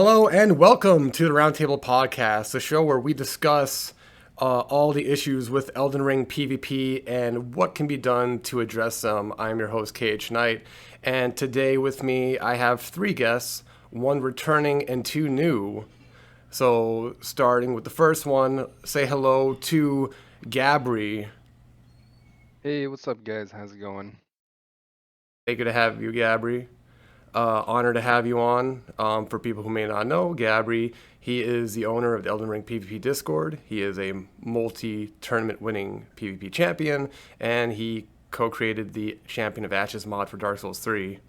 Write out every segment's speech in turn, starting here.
Hello and welcome to the Roundtable podcast, the show where we discuss all the issues with Elden Ring PvP and what can be done to address them. I'm your host, Khknight, and today with me I have three guests, one returning and two new. So, starting with the first one, say hello to Gabri. Hey, what's up, guys? How's it going? Hey, good to have you, Gabri. Honor to have you on. For people who may not know, Gabri, he is the owner of the Elden Ring PvP Discord. He is a multi-tournament winning PvP champion, and he co-created the Champion of Ashes mod for Dark Souls 3.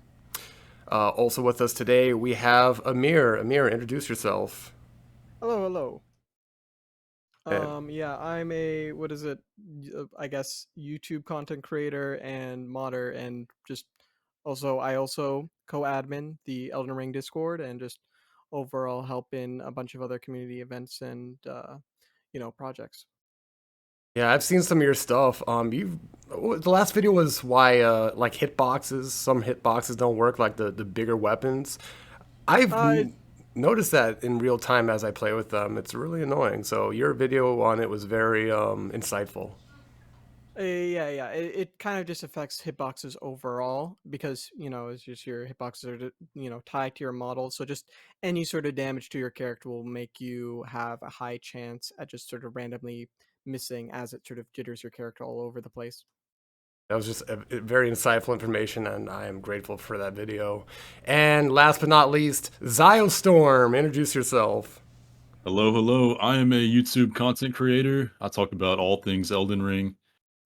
Also with us today, we have Amir. Amir, introduce yourself. Hello, hello. Uh, Yeah, I'm a what is it? I guess YouTube content creator and modder, and just I also co-admin the Elden Ring Discord, and just overall help in a bunch of other community events and projects. yeah, I've seen some of your stuff. You the last video was why like hitboxes. Some hitboxes don't work, like the bigger weapons. I've Uh, noticed that in real time as I play with them. It's really annoying. So your video on it was very insightful. yeah. It kind of just affects hitboxes overall because it's just your hitboxes are tied to your model. So just any sort of damage to your character will make you have a high chance at just sort of randomly missing as it sort of jitters your character all over the place. That was just a very insightful information, and I am grateful for that video. And last but not least, Ziostorm. Introduce yourself. Hello, hello. I am a YouTube content creator. I talk about all things Elden Ring,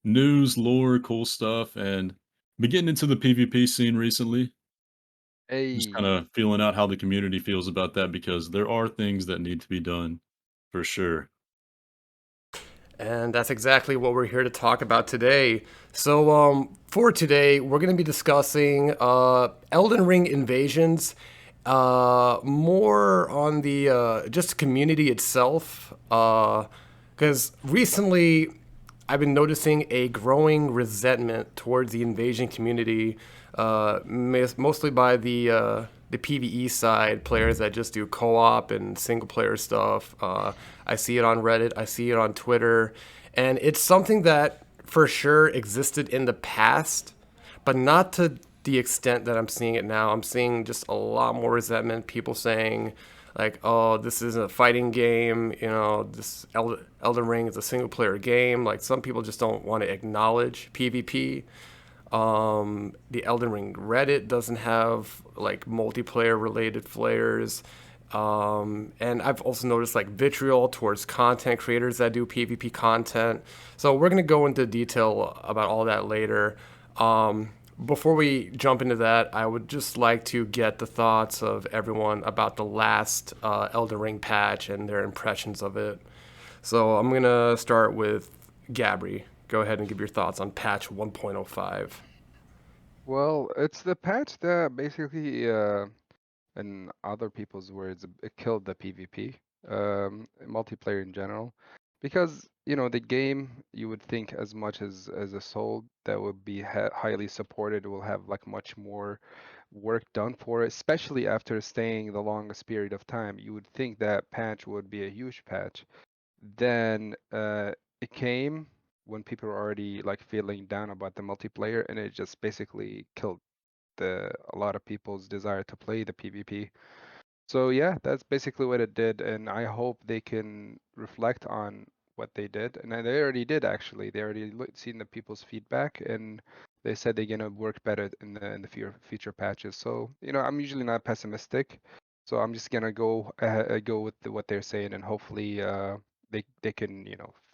news, lore, cool stuff, and been getting into the PvP scene recently. Just kind Hey, of feeling out how the community feels about that because there are things that need to be done for sure. And that's exactly what we're here to talk about today. So, for today, we're going to be discussing Elden Ring invasions, more on the just community itself. Because recently, I've been noticing a growing resentment towards the invasion community, mostly by the PVE side, players that just do co-op and single player stuff. I see it on Reddit, I see it on Twitter, and it's something that for sure existed in the past, but not to the extent that I'm seeing it now. I'm seeing just a lot more resentment. People saying like, "Oh, this isn't a fighting game," this Elden Ring is a single player game. Like some people just don't want to acknowledge PvP. The Elden Ring Reddit doesn't have like multiplayer related flares. And I've also noticed like vitriol towards content creators that do PvP content. So we're going to go into detail about all that later. Before we jump into that, I would just like to get the thoughts of everyone about the last Elden Ring patch and their impressions of it. So I'm going to start with Gabri. Go ahead and give your thoughts on patch 1.05. well, it's the patch that basically, in other people's words, it killed the PvP, multiplayer in general, because the game you would think as much as a soul that would be highly supported will have like much more work done for it, especially after staying the longest period of time. You would think that patch would be a huge patch. Then it came when people were already like feeling down about the multiplayer, and it just basically killed a lot of people's desire to play the PvP. So yeah, that's basically what it did, and I hope they can reflect on what they did. And they already did actually. They already seen the people's feedback, and they said they're gonna work better in the future patches. So I'm usually not pessimistic, so I'm just gonna go with what they're saying, and hopefully they can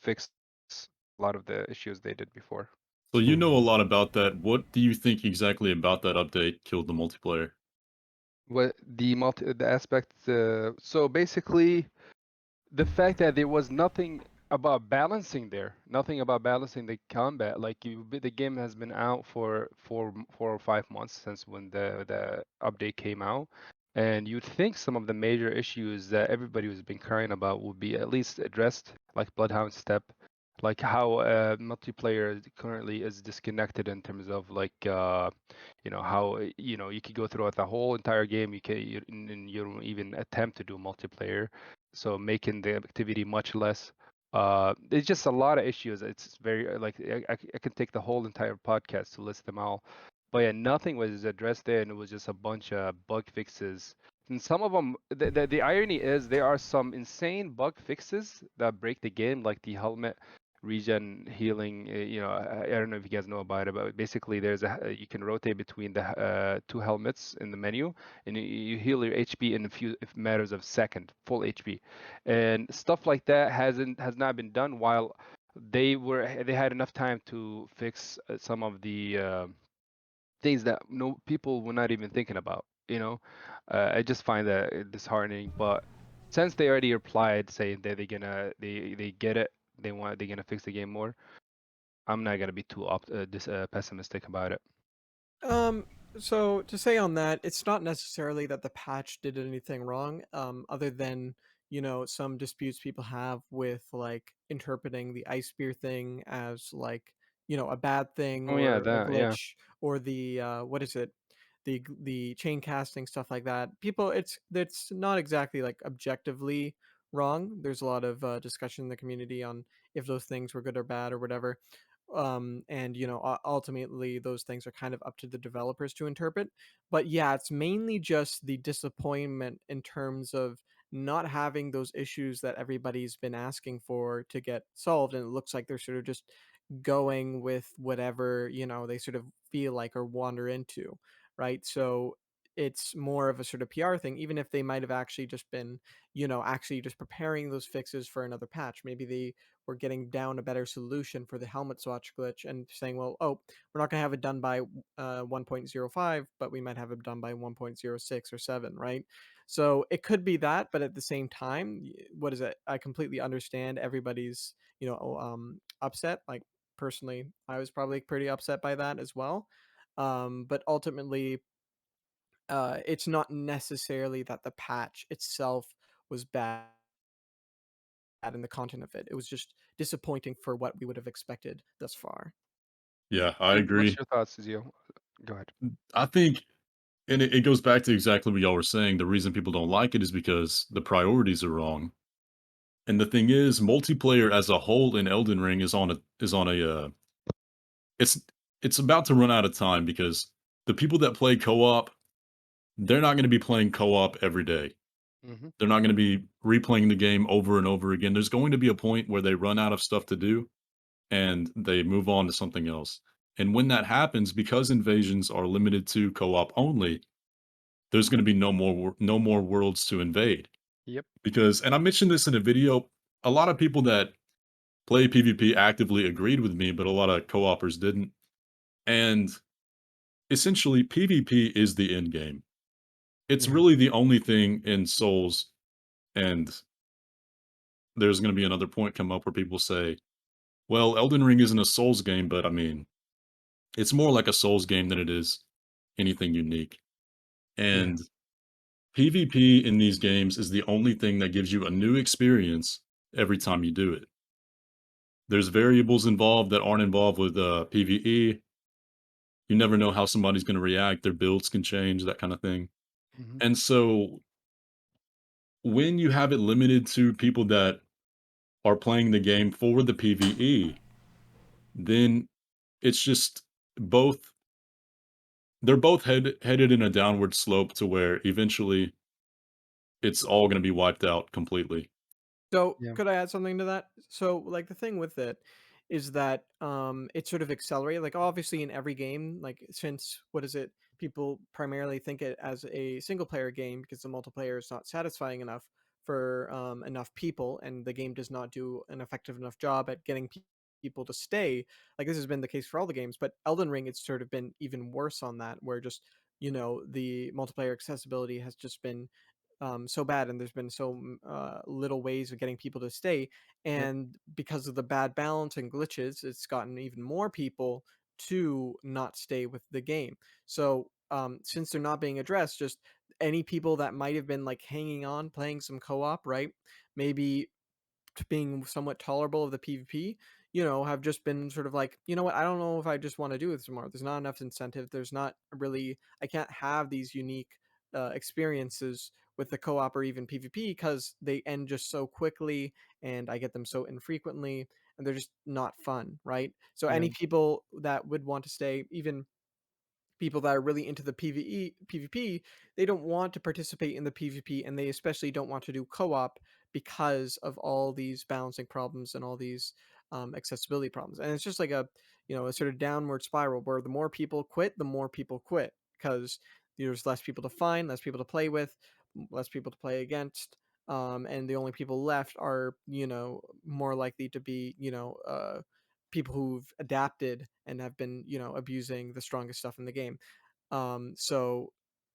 fix a lot of the issues they did before. So you know a Mm-hmm. lot about that. What do you think exactly about that update killed the multiplayer? What the aspect, so basically the fact that there was nothing about balancing there, nothing about balancing the combat. Like the game has been out for 4 or 5 months since when the update came out, and you'd think some of the major issues that everybody was been crying about would be at least addressed, like Bloodhound Step, like how multiplayer currently is disconnected in terms of like how you could go throughout the whole entire game, and you don't even attempt to do multiplayer, so making the activity much less. There's just a lot of issues. It's very like I can take the whole entire podcast to list them all, but yeah, nothing was addressed there, and it was just a bunch of bug fixes. And some of them, the irony is there are some insane bug fixes that break the game, like the helmet regen healing. I don't know if you guys know about it, but basically you can rotate between the two helmets in the menu, and you heal your HP in a few if matters of second, full HP, and stuff like that has not been done while they had enough time to fix some of the things that no people were not even thinking about. I just find that disheartening. But since they already replied saying that they get it, they're gonna fix the game more. I'm not gonna be too pessimistic about it. Um, so to say on that, it's not necessarily that the patch did anything wrong, other than, some disputes people have with like interpreting the ice spear thing as like, a bad thing Oh yeah, or a that yeah. glitch, or the what is it? The chain casting stuff like that. People, it's not exactly like objectively wrong. There's a lot of discussion in the community on if those things were good or bad or whatever, and ultimately those things are kind of up to the developers to interpret. But yeah, it's mainly just the disappointment in terms of not having those issues that everybody's been asking for to get solved, and it looks like they're sort of just going with whatever they sort of feel like or wander into, right? So it's more of a sort of PR thing, even if they might have actually just been actually just preparing those fixes for another patch. Maybe they were getting down a better solution for the helmet swatch glitch and saying, well, oh, we're not going to have it done by 1.05, but we might have it done by 1.06 or 7, right? So it could be that, but at the same time, what is it? I completely understand everybody's, upset. Like, personally, I was probably pretty upset by that as well. But ultimately, it's not necessarily that the patch itself was bad in the content of it. It was just disappointing for what we would have expected thus far. Yeah, I And what's agree. your thoughts, Zio? Go ahead. I think, and it goes back to exactly what y'all were saying. The reason people don't like it is because the priorities are wrong. And the thing is, multiplayer as a whole in Elden Ring is on a it's it's about to run out of time because the people that play co-op, they're not going to be playing co-op every day. Hmm. They're not going to be replaying the game over and over again. There's going to be a point where they run out of stuff to do and they move on to something else. And when that happens, because invasions are limited to co-op only, there's going to be no more worlds to invade. Yep. Because, and I mentioned this in a video, a lot of people that play PvP actively agreed with me, but a lot of co-opers didn't. And essentially, PvP is the end game. It's Yeah. really the only thing in Souls, and there's going to be another point come up where people say, well, Elden Ring isn't a Souls game, but I mean, it's more like a Souls game than it is anything unique. Yeah. And PvP in these games is the only thing that gives you a new experience every time you do it. There's variables involved that aren't involved with PvE. You never know how somebody's going to react. Their builds can change, that kind of thing. Hmm. And so when you have it limited to people that are playing the game for the PvE, then it's just both they're both headed in a downward slope to where eventually it's all going to be wiped out completely. So, Yeah. could I add something to that? So, like, the thing with it is that it sort of accelerated. Like, obviously, in every game, like, since what is it? People primarily think it as a single player game because the multiplayer is not satisfying enough for enough people, and the game does not do an effective enough job at getting people to stay. Like, this has been the case for all the games, but Elden Ring, it's sort of been even worse on that, where just the multiplayer accessibility has just been so bad, and there's been so little ways of getting people to stay, Yep. and because of the bad balance and glitches, it's gotten even more people to not stay with the game. So since they're not being addressed, just any people that might have been like hanging on playing some co-op, right, maybe being somewhat tolerable of the PvP, have just been sort of like, you know what, I don't know if I just want to do this tomorrow. There's not enough incentive. There's not really, I can't have these unique experiences with the co-op or even PvP because they end just so quickly and I get them so infrequently and they're just not fun, right? So Yeah. any people that would want to stay, even people that are really into the PvP, they don't want to participate in the PvP, and they especially don't want to do co-op because of all these balancing problems and all these accessibility problems. And it's just like a sort of downward spiral where the more people quit, the more people quit because there's less people to find, less people to play with, less people to play against. And the only people left are, more likely to be, people who've adapted and have been, abusing the strongest stuff in the game. So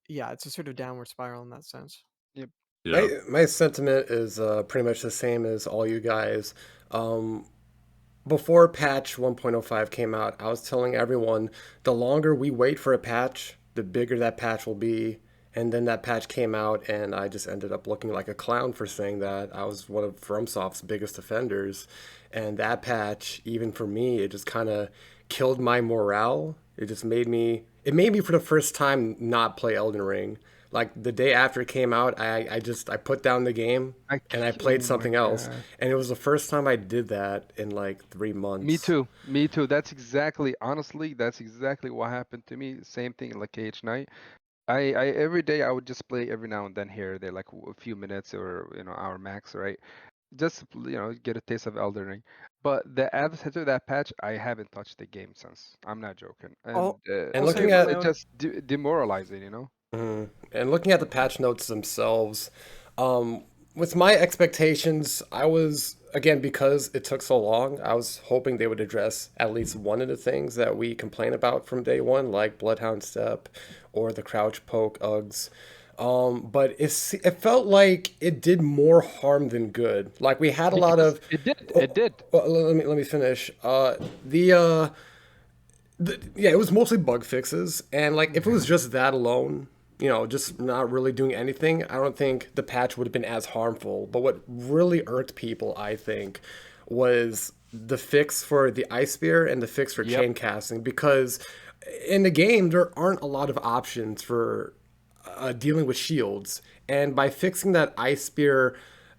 yeah, it's a sort of downward spiral in that sense. Yep. Yeah. My sentiment is pretty much the same as all you guys. Before patch 1.05 came out, I was telling everyone the longer we wait for a patch, the bigger that patch will be. And then that patch came out, and I just ended up looking like a clown for saying that. I was one of FromSoft's biggest offenders. And that patch, even for me, it just kind of killed my morale. It made me for the first time not play Elden Ring. Like the day after it came out, I put down the game and I Oh played my something else. god. And it was the first time I did that in like 3 months. Me too. Me too. Honestly, that's exactly what happened to me. Same thing like Khknight. I every day I would just play every now and then here or there, like a few minutes or hour max, right? Just get a taste of Elden Ring. But after that patch, I haven't touched the game since. I'm not joking, and And I'll say looking from at my it own. just demoralizing. And looking at the patch notes themselves, with my expectations, I was, again, because it took so long, I was hoping they would address at least one of the things that we complain about from day one, like Bloodhound Step or the Crouch Poke Uggs. But it felt like it did more harm than good. Like we had a lot Because of. it did. Oh, It did. let me finish. Yeah, it was mostly bug fixes, and like if it was just that alone, just not really doing anything, I don't think the patch would have been as harmful. But what really irked people, I think, was the fix for the ice spear and the fix for Yep. chain casting, because in the game there aren't a lot of options for dealing with shields, and by fixing that ice spear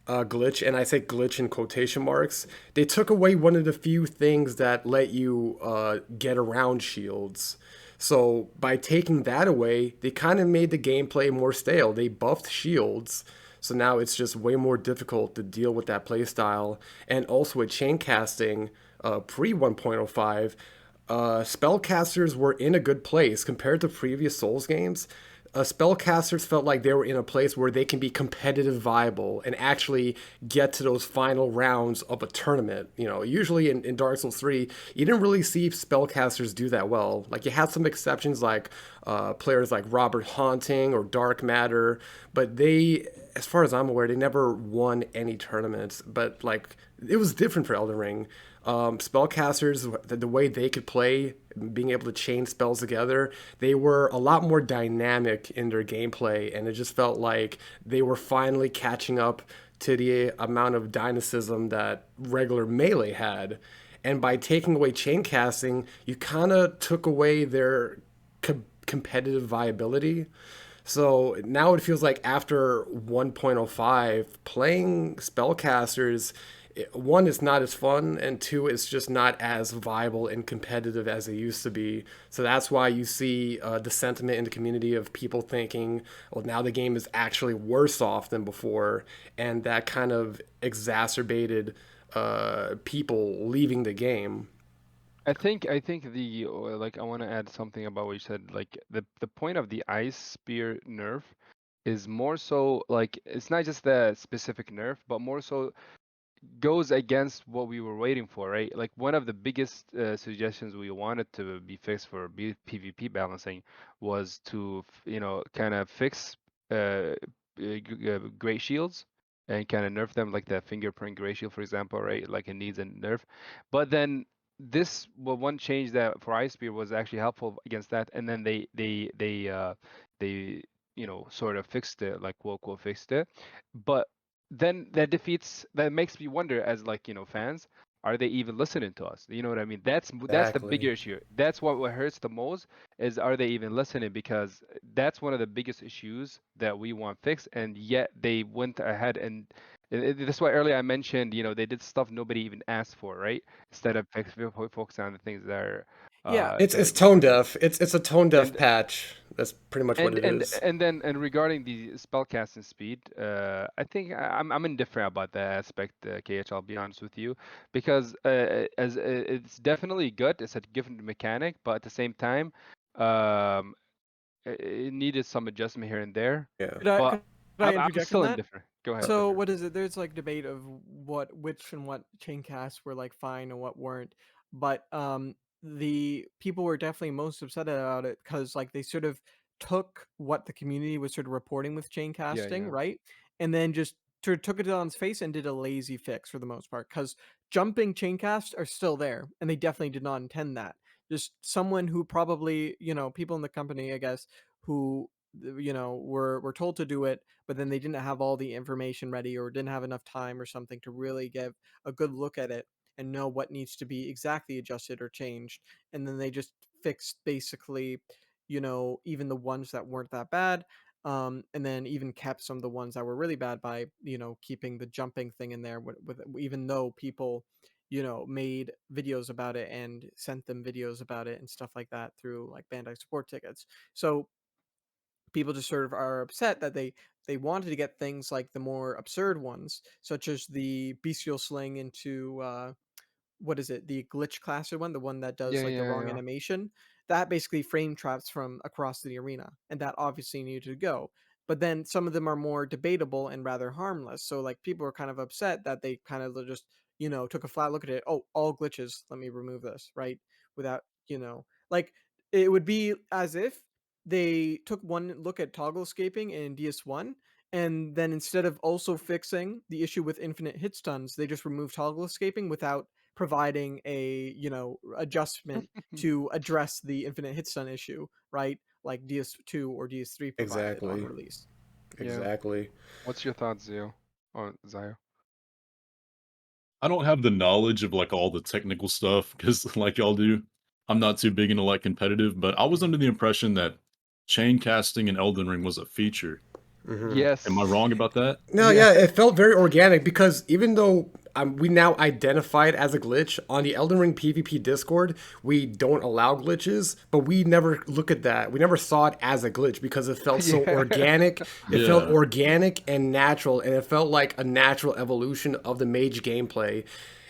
glitch, and I say glitch in quotation marks, they took away one of the few things that let you get around shields. So by taking that away, they kind of made the gameplay more stale. They buffed shields, so now it's just way more difficult to deal with that playstyle. And also with chain casting, pre 1.05, spellcasters were in a good place compared to previous Souls games. Spellcasters felt like they were in a place where they can be competitive viable and actually get to those final rounds of a tournament. Usually in Dark Souls 3, you didn't really see spellcasters do that well. Like you had some exceptions like players like Robert Haunting or Dark Matter, but they, as far as I'm aware, they never won any tournaments. But like it was different for Elden Ring. Spellcasters, the way they could play, being able to chain spells together, they were a lot more dynamic in their gameplay, and it just felt like they were finally catching up to the amount of dynamism that regular melee had. And by taking away chain casting, you kind of took away their competitive viability. So now it feels like after 1.05, playing spellcasters, one, is not as fun, and two, it's just not as viable and competitive as it used to be. So that's why you see the sentiment in the community of people thinking, well, now the game is actually worse off than before, and that kind of exacerbated people leaving the game. I think like I want to add something about what you said. Like the point of the ice spear nerf is more so like it's not just the specific nerf, but more so goes against what we were waiting for, right? Like one of the biggest suggestions we wanted to be fixed for PvP balancing was to, kind of fix great shields and kind of nerf them, like the fingerprint gray shield, for example, right? Like it needs a nerf. But then one change that for Ice Spear was actually helpful against that, and then they sort of fixed it, like quote quote fixed it, but then that makes me wonder as like fans, are they even listening to us? You know what I mean? That's the Exactly. bigger issue. That's what hurts the most, is are they even listening? Because that's one of the biggest issues that we want fixed, and yet they went ahead and that's why earlier I mentioned, they did stuff nobody even asked for, right? Instead of focusing on the things that are Yeah. It's tone deaf. It's a tone deaf and patch. That's pretty much what it is. and regarding the spellcasting speed, I think I'm indifferent about that aspect, KH. I'll be honest with you, because it's definitely good. It's a given mechanic, but at the same time, um, it needed some adjustment here and there. Yeah. But Could I I'm interject on still that? indifferent. Go ahead. So what is it? There's like debate of which and what chain casts were like fine and what weren't. But the people were definitely most upset about it because like they sort of took what the community was sort of reporting with chain Yeah, casting, yeah. right? And then just sort of took it on its face and did a lazy fix for the most part. Because jumping chain casts are still there, and they definitely did not intend that. Just someone who probably, people in the company, I guess, who were told to do it, but then they didn't have all the information ready or didn't have enough time or something to really give a good look at it and know what needs to be exactly adjusted or changed. And then they just fixed basically, even the ones that weren't that bad. And then even kept some of the ones that were really bad by, keeping the jumping thing in there with even though people, made videos about it and sent them videos about it and stuff like that through like Bandai support tickets. So people just sort of are upset that they wanted to get things like the more absurd ones, such as the bestial sling into what is it, the glitch classer one, the one that does Yeah, like the yeah, wrong yeah. animation, that basically frame traps from across the arena, and that obviously needed to go. But then some of them are more debatable and rather harmless, so like people are kind of upset that they kind of just took a flat look at it. Oh, all glitches, let me remove this, right? Without like it would be as if they took one look at toggle escaping in DS1, and then instead of also fixing the issue with infinite hit stuns, they just removed toggle escaping without providing a adjustment to address the infinite hit stun issue, right? Like DS2 or DS3 provided on Exactly. release. Yeah. Exactly. What's your thoughts, Zio? On Zio? I don't have the knowledge of like all the technical stuff because, like y'all do, I'm not too big into like competitive. But I was under the impression that chain casting in Elden Ring was a feature. Am I Yes. wrong about that? No, Yeah. yeah, it felt very organic because even though we now identify it as a glitch on the Elden Ring PvP Discord, we don't allow glitches, but we never look at that. We never saw it as a glitch because it felt so Yeah. organic. It felt Yeah. organic and natural, and it felt like a natural evolution of the mage gameplay.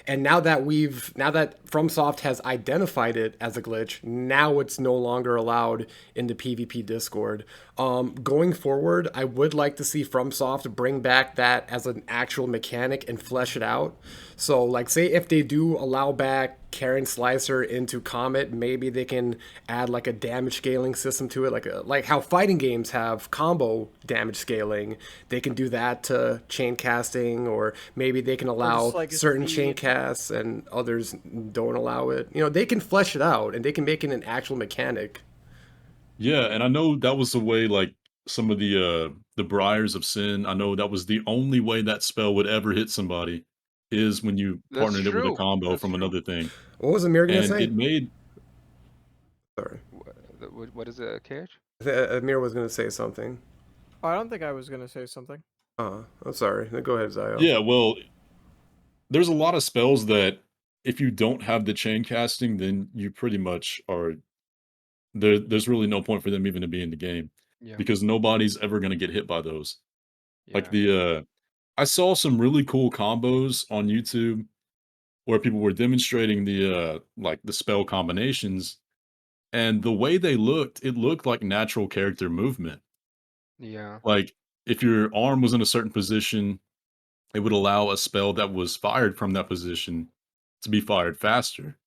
And now that FromSoft has identified it as a glitch, now it's no longer allowed in the PvP Discord. Going forward, I would like to see FromSoft bring back that as an actual mechanic and flesh it out. So, like, say if they do allow back Karen Slicer into Comet, maybe they can add like a damage scaling system to it, like how fighting games have combo damage scaling. They can do that to chain casting, or maybe they can Or just allow like a certain chain speed. casts and others don't allow it. They can flesh it out and they can make it an actual mechanic. Yeah, and I know that was the way like some of the Briars of Sin, I know that was the only way that spell would ever hit somebody is when you That's partnered it with a true. combo That's from true. another thing. What was Amir gonna And say? it made Sorry, What is it, KH? Amir was gonna say something. Oh, I don't think I was gonna say something. I'm sorry. Go ahead, Zio. yeah, well, there's a lot of spells that if you don't have the chain casting, then you pretty much are there's really no point for them even to be in the game Yeah. because nobody's ever going to get hit by those. Like Yeah. the I saw some really cool combos on YouTube where people were demonstrating the like the spell combinations, and the way they looked, it looked like natural character movement. Yeah. Like if your arm was in a certain position, it would allow a spell that was fired from that position to be fired faster.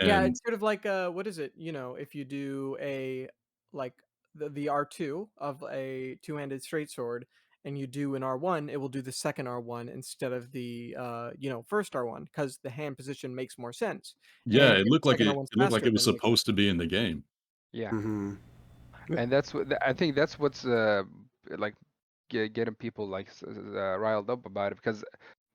Yeah, And it's sort of like what is it? If you do a like the R2 of a two-handed straight sword and you do an R1, it will do the second R1 instead of the first R1 because the hand position makes more sense. yeah, And it if looked the like second it R1's it looked like faster, it was then it makes more supposed to sense. be in the game. Yeah. Mm-hmm. And that's what I think that's what's like getting people like riled up about it, because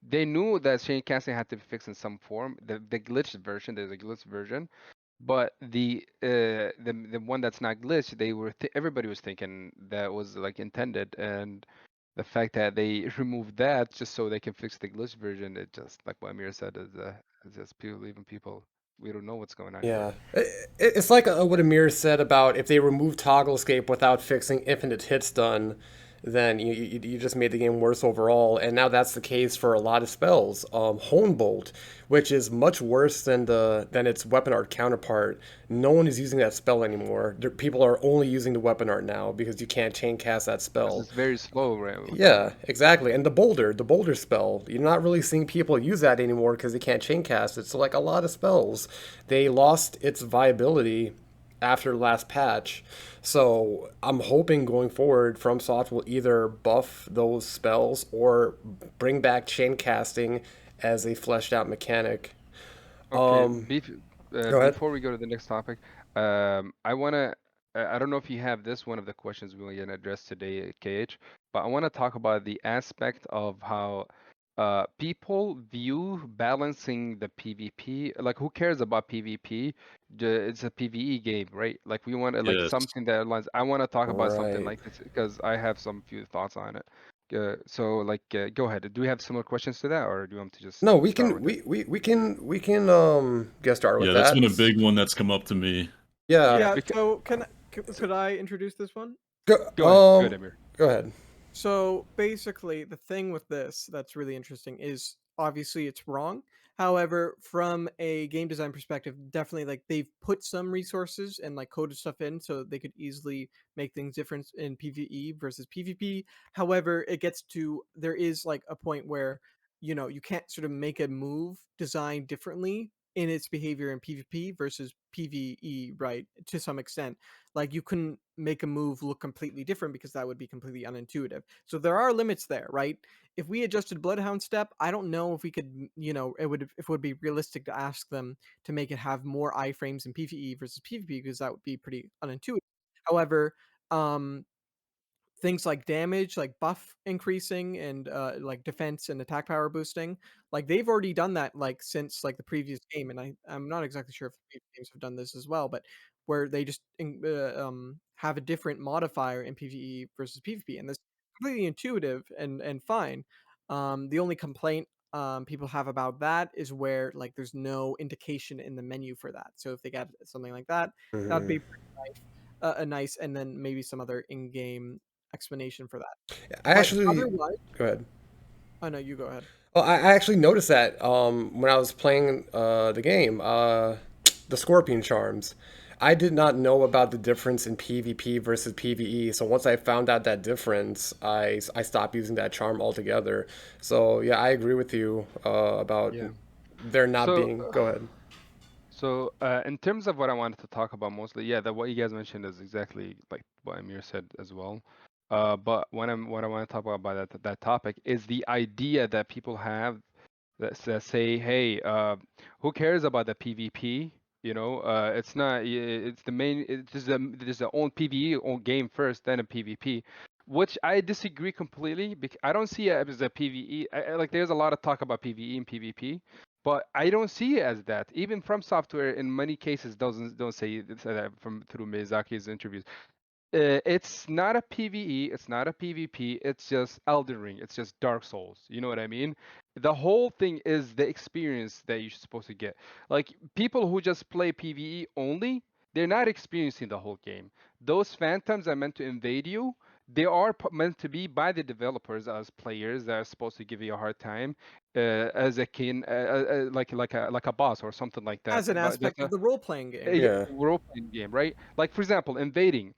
they knew that chain casting had to be fixed in some form. The glitched version, there's a glitched version, but the one that's not glitched, everybody was thinking that was like intended, and the fact that they removed that just so they can fix the glitch version, it just like what Amir said is just people leaving people. We don't know what's going on here. Yeah, it's like what Amir said about if they remove toggle escape without fixing infinite hit stun, then you just made the game worse overall. And now that's the case for a lot of spells. Hone Bolt, which is much worse than its weapon art counterpart. No one is using that spell anymore. People are only using the weapon art now because you can't chain cast that Because spell. it's very slow, right? Yeah, exactly. And the boulder spell, you're not really seeing people use that anymore because they can't chain cast it. So like a lot of spells, they lost its viability after the last patch. So I'm hoping going forward, FromSoft will either buff those spells or bring back chain casting as a fleshed out mechanic. Okay, Go ahead. before we go to the next topic, I wanna, I don't know if you have this one of the questions we're gonna address today, KH, but I wanna talk about the aspect of how people view balancing the PvP. Like, who cares about PvP? It's a PvE game, right? Like, we want to like Yes. something that aligns. I want to talk about something Right. like this because I have some few thoughts on it. So, like, go ahead. Do we have similar questions to that, or do you want me to just No, we start can with it? we can get started with Yeah, that's been a that. big one that's come up to me. Yeah. Yeah, Yeah, because so could I introduce this one? go ahead, go ahead, Amir. Go ahead. So basically, the thing with this that's really interesting is obviously it's wrong. However, from a game design perspective, definitely like they've put some resources and like coded stuff in so they could easily make things different in PvE versus PvP. However, it gets to there is like a point where you can't sort of make a move designed differently in its behavior in PvP versus PvE, right? To some extent, like you couldn't make a move look completely different because that would be completely unintuitive. So there are limits there, right? If we adjusted Bloodhound Step, I don't know if we could, it would be realistic to ask them to make it have more iframes in PvE versus PvP because that would be pretty unintuitive. However, um, things like damage, like buff increasing and like defense and attack power boosting, like they've already done that like since like the previous game, and I'm not exactly sure if the previous games have done this as well, but where they just have a different modifier in PvE versus PvP, and this is completely intuitive and fine. The only complaint people have about that is where like there's no indication in the menu for that. So if they got something like that, that'd Mhm. be pretty nice. A nice, and then maybe some other in-game explanation for that. I But actually otherwise, go ahead. oh no, you go ahead. Well, I actually noticed that when I was playing the game, the Scorpion Charms. I did not know about the difference in PvP versus PvE. So once I found out that difference, I stopped using that charm altogether. So yeah, I agree with you about Yeah. there not So, being. Go ahead. in terms of what I wanted to talk about mostly, yeah, that what you guys mentioned is exactly like what Amir said as well. But what I want to talk about by that topic is the idea that people have that say, hey, who cares about the PvP? It's not. It's the main. It's just the own PvE own game first, then a PvP, which I disagree completely. Because I don't see it as a PvE. Like there's a lot of talk about PvE and PvP, but I don't see it as that. Even from software, in many cases, doesn't don't say that from through Miyazaki's interviews. It's not a PvE, it's not a PvP, it's just Elden Ring, it's just Dark Souls. You know what I mean? The whole thing is the experience that you're supposed to get. Like people who just play PvE only, they're not experiencing the whole game. Those phantoms are meant to invade you. They are meant to be by the developers as players that are supposed to give you a hard time, as a kin, like a boss or something like that. As an But that's aspect of the role-playing game. yeah, Yeah. role-playing game, right? Like for example, invading,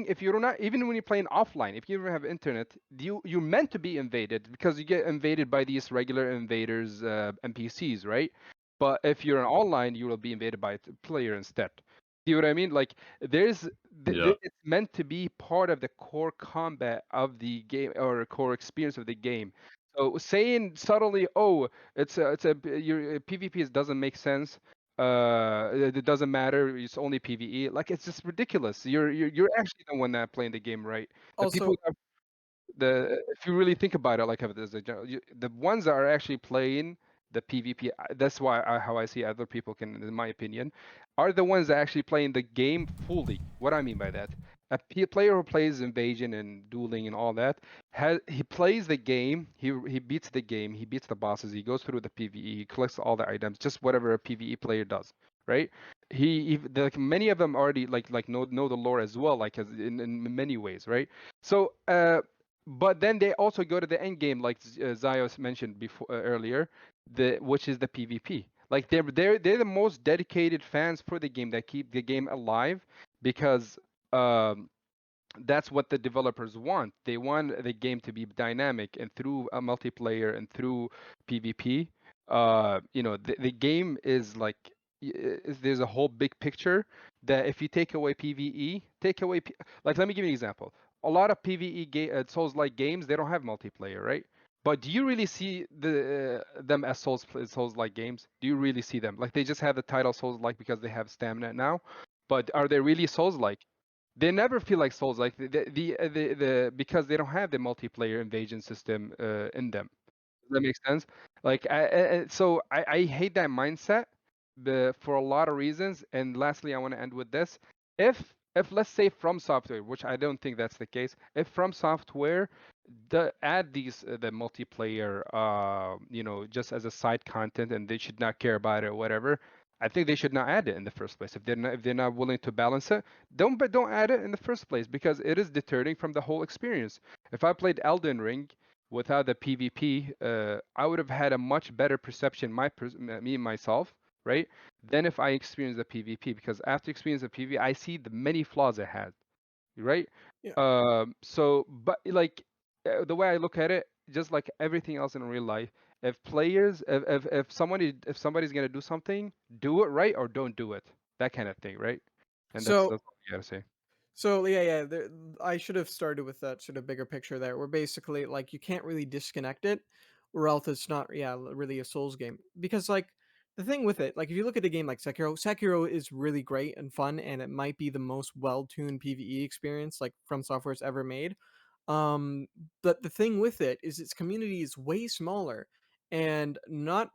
if you're not, even when you're playing offline, if you ever have internet, you're meant to be invaded because you get invaded by these regular invaders, NPCs, right? But if you're online, you will be invaded by a player instead. See what I mean? Like there's Yeah. it's meant to be part of the core combat of the game or core experience of the game. So saying subtly, oh, it's a your PvP doesn't make sense, it doesn't matter, it's only PvE, like it's just ridiculous. You're actually the one that playing the game, right? The people Also, that if you really think about it, like the ones that are actually playing the PvP, that's why how I see other people can, in my opinion, are the ones that actually playing the game fully. What I mean by that, player who plays Invasion and Dueling and all that, he plays the game, he beats the game, he beats the bosses, he goes through the PvE, he collects all the items, just whatever a PvE player does, right? Like many of them already like know the lore as well, like in many ways, right? So but then they also go to the end game, like Zios mentioned before earlier, which is the PvP. Like they're the most dedicated fans for the game that keep the game alive because um, that's what the developers want. They want the game to be dynamic, and through a multiplayer and through PvP, the game is like there's a whole big picture that if you take away PvE, like let me give you an example. A lot of Souls-like games, they don't have multiplayer, right? But do you really see them as Souls-like games? Do you really see them? Like they just have the title Souls-like because they have stamina now, but are they really Souls-like? They never feel like Souls, like because they don't have the multiplayer invasion system in them. Does that make sense? Like, so I hate that mindset, for a lot of reasons. And lastly, I want to end with this: if let's say From Software, which I don't think that's the case, if From Software add the multiplayer, just as a side content, and they should not care about it or whatever, I think they should not add it in the first place. If they're not willing to balance it, don't add it in the first place because it is deterring from the whole experience. If I played Elden Ring without the PvP, I would have had a much better perception, me myself, right? Than if I experienced the PvP, because after experiencing the PvP, I see the many flaws it had, right? Yeah. But like the way I look at it, just like everything else in real life, if somebody's gonna do something, do it right or don't do it, that kind of thing, right? And that's So all you gotta say. So yeah, I should have started with that sort of bigger picture there, where basically like you can't really disconnect it, or else it's not really a Souls game. Because like the thing with it, like if you look at a game like Sekiro is really great and fun, and it might be the most well-tuned PvE experience like From Software's ever made. Um, but the thing with it is its community is way smaller, and not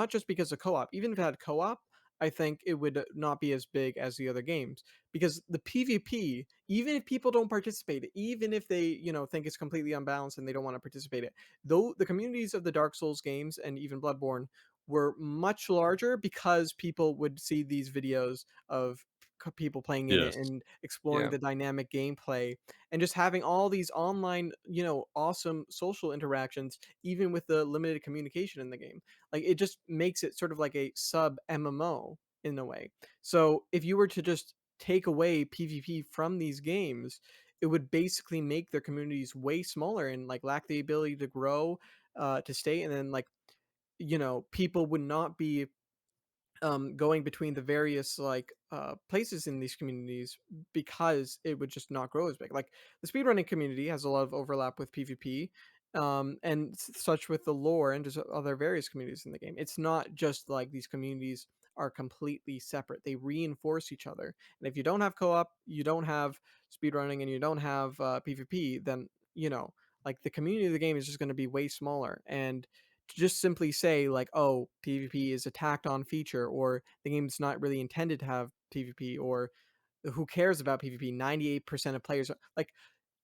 just because of co-op. Even if it had co-op, I think it would not be as big as the other games because the PvP, even if people don't participate, even if they think it's completely unbalanced and they don't want to participate it, though the communities of the Dark Souls games and even Bloodborne were much larger because people would see these videos of people playing in it Yes. and exploring Yeah. the dynamic gameplay and just having all these online awesome social interactions even with the limited communication in the game. Like it just makes it sort of like a sub MMO in a way. So if you were to just take away PvP from these games, it would basically make their communities way smaller and like lack the ability to grow, to stay, and then like people would not be going between the various like places in these communities because it would just not grow as big. Like the speedrunning community has a lot of overlap with PvP, and such with the lore and just other various communities in the game. It's not just like these communities are completely separate; they reinforce each other. And if you don't have co-op, you don't have speedrunning, and you don't have PvP, then like the community of the game is just going to be way smaller. And to just simply say like, oh, PvP is a tacked on feature, or the game's not really intended to have PvP, or who cares about PvP? 98% of players like,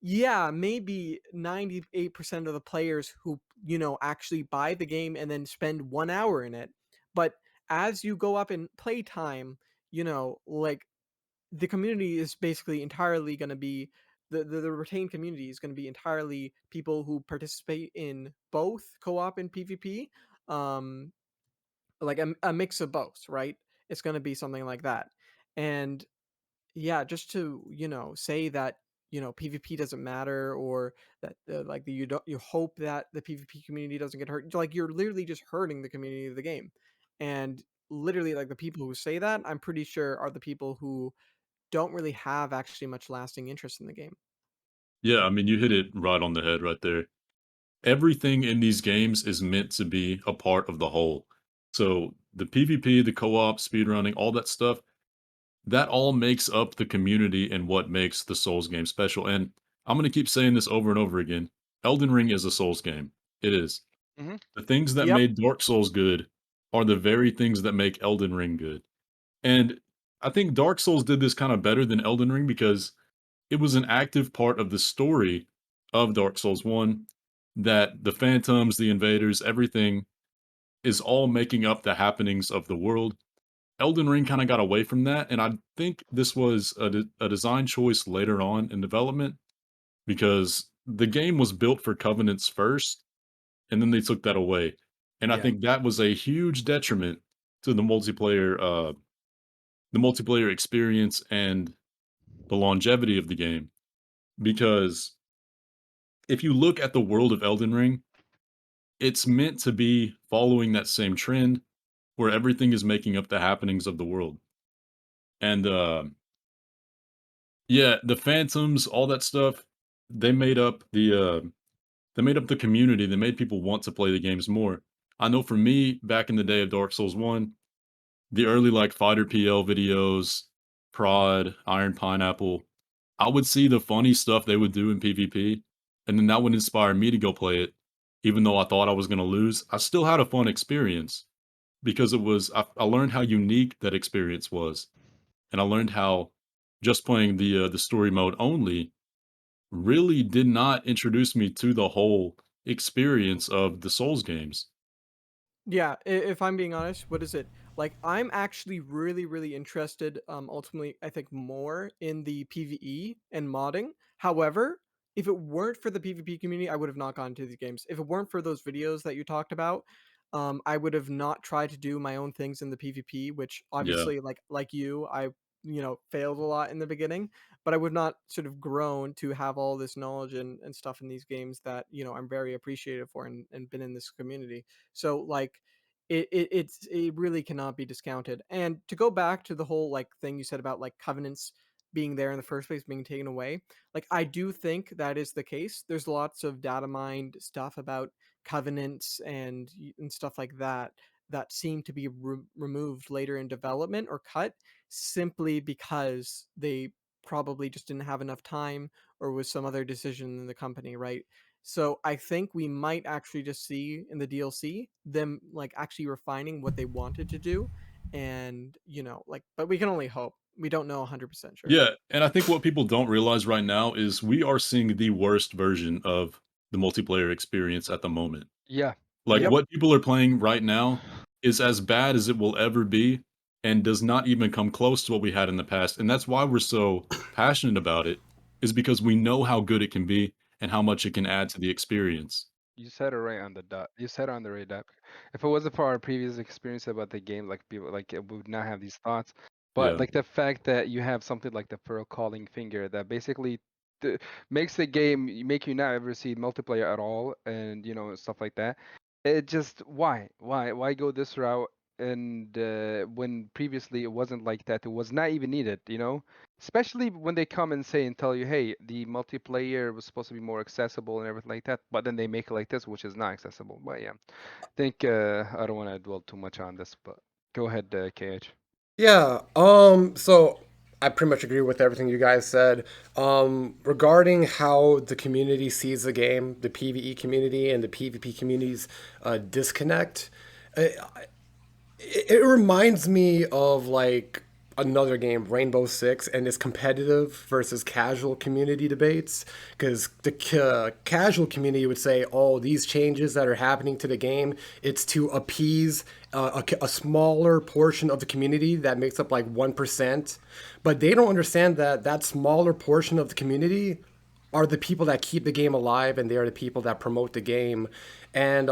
yeah, maybe 98% of the players who, actually buy the game and then spend 1 hour in it. But as you go up in playtime, like the community is basically entirely going to be the retained community is going to be entirely people who participate in both co-op and PvP, um, like a mix of both, right? It's going to be something like that. And yeah, just to say that PvP doesn't matter, or that like you hope that the PvP community doesn't get hurt. Like you're literally just hurting the community of the game, and literally like the people who say that, I'm pretty sure are the people who don't really have actually much lasting interest in the game. Yeah, I mean, you hit it right on the head right there. Everything in these games is meant to be a part of the whole. So the PvP, the co-op, speedrunning, all that stuff, that all makes up the community and what makes the Souls game special. And I'm going to keep saying this over and over again. Elden Ring is a Souls game. It is. Mhm. The things that Yep. made Dark Souls good are the very things that make Elden Ring good. And I think Dark Souls did this kind of better than Elden Ring because it was an active part of the story of Dark Souls 1 that the phantoms, the invaders, everything is all making up the happenings of the world. Elden Ring kind of got away from that, and I think this was a design choice later on in development because the game was built for Covenants first, and then they took that away. And I Yeah. think that was a huge detriment to the multiplayer experience and the longevity of the game. Because if you look at the world of Elden Ring, it's meant to be following that same trend where everything is making up the happenings of the world. And yeah, the phantoms, all that stuff, they made up the community. They made people want to play the games more. I know for me, back in the day of Dark Souls 1, the early like fighter PL videos, Prod, Iron Pineapple, I would see the funny stuff they would do in PvP, and then that would inspire me to go play it. Even though I thought I was gonna lose, I still had a fun experience because I learned how unique that experience was, and I learned how just playing the story mode only really did not introduce me to the whole experience of the Souls games. Yeah, if I'm being honest, what is it? Like, I'm actually really, really interested, ultimately, I think more in the PvE and modding. However, if it weren't for the PvP community, I would have not gone into these games. If it weren't for those videos that you talked about, I would have not tried to do my own things in the PvP, which Yeah. obviously, like you, I failed a lot in the beginning, but I would not sort of grown to have all this knowledge and stuff in these games that I'm very appreciative for and been in this community. So like it really cannot be discounted. And to go back to the whole like thing you said about like covenants being there in the first place being taken away, like I do think that is the case. There's lots of data mined stuff about covenants and stuff like that that seem to be removed later in development or cut simply because they probably just didn't have enough time or was some other decision in the company, right? So I think we might actually just see in the DLC them like actually refining what they wanted to do, and like, but we can only hope. We don't know 100% sure. Yeah, and I think what people don't realize right now is we are seeing the worst version of the multiplayer experience at the moment. Yeah. Like, Yep. Yep. what people are playing right now is as bad as it will ever be and does not even come close to what we had in the past, and that's why we're so passionate about it, is because we know how good it can be and how much it can add to the experience. You said it right on the dot. You said it on the right dot. If it wasn't for our previous experience about the game, like people like we would not have these thoughts. But Yeah. like the fact that you have something like the pearl calling finger that basically makes the game make you not ever see multiplayer at all, and stuff like that. It just why go this route? And when previously it wasn't like that, it was not even needed. Especially when they come and say and tell you, hey, the multiplayer was supposed to be more accessible and everything like that, but then they make it like this, which is not accessible. But yeah, I think I don't want to dwell too much on this, but go ahead, KH. Yeah, so I pretty much agree with everything you guys said. Regarding how the community sees the game, the PvE community and the PvP communities disconnect, it reminds me of like another game, Rainbow Six, and its competitive versus casual community debates. Because the casual community would say, "Oh, these changes that are happening to the game, it's to appease a smaller portion of the community that makes up like 1%." But they don't understand that that smaller portion of the community are the people that keep the game alive, and they are the people that promote the game. And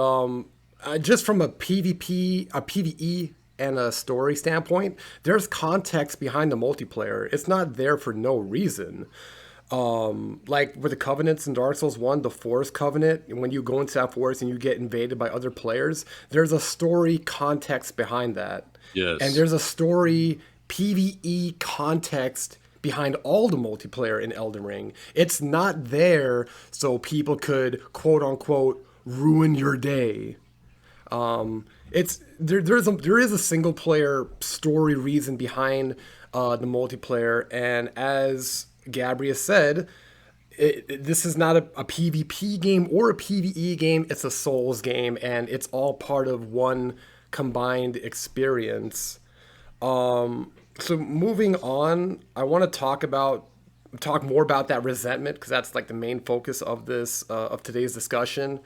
just from a PvP, a PvE, and a story standpoint, there's context behind the multiplayer. It's not there for no reason. Like with the covenants in Dark Souls 1, the Forest Covenant, when you go into that forest and you get invaded by other players, there's a story context behind that. And Yes. there's a story PvE context behind all the multiplayer in Elden Ring. It's not there so people could quote unquote ruin your day. It's there is a single player story reason behind the multiplayer, and as Gabri has said, this is not a PvP game or a PvE game. It's a Souls game, and it's all part of one combined experience. So moving on, I want to talk more about that resentment because that's like the main focus of this of today's discussion.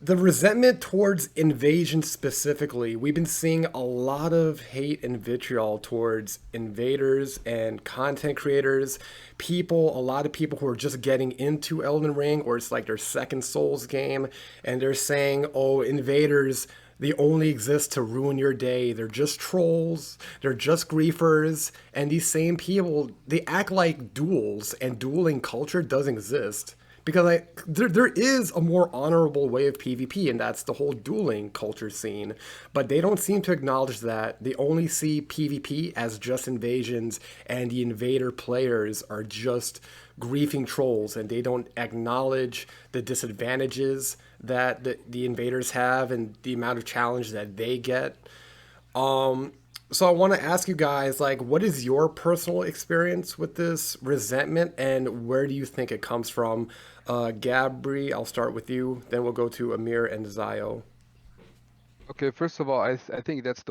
The resentment towards invasion specifically, we've been seeing a lot of hate and vitriol towards invaders and content creators, a lot of people who are just getting into Elden Ring or it's like their second Souls game, and they're saying, oh, invaders, they only exist to ruin your day. They're just trolls, they're just griefers, and these same people, they act like duels and dueling culture doesn't exist because there is a more honorable way of PvP, and that's the whole dueling culture scene. But they don't seem to acknowledge that. They only see PvP as just invasions, and the invader players are just griefing trolls, and they don't acknowledge the disadvantages that the invaders have and the amount of challenge that they get. So I want to ask you guys, like, what is your personal experience with this resentment, and where do you think it comes from? Gabri, I'll start with you. Then we'll go to Amir and Zio. Okay, first of all, I think that's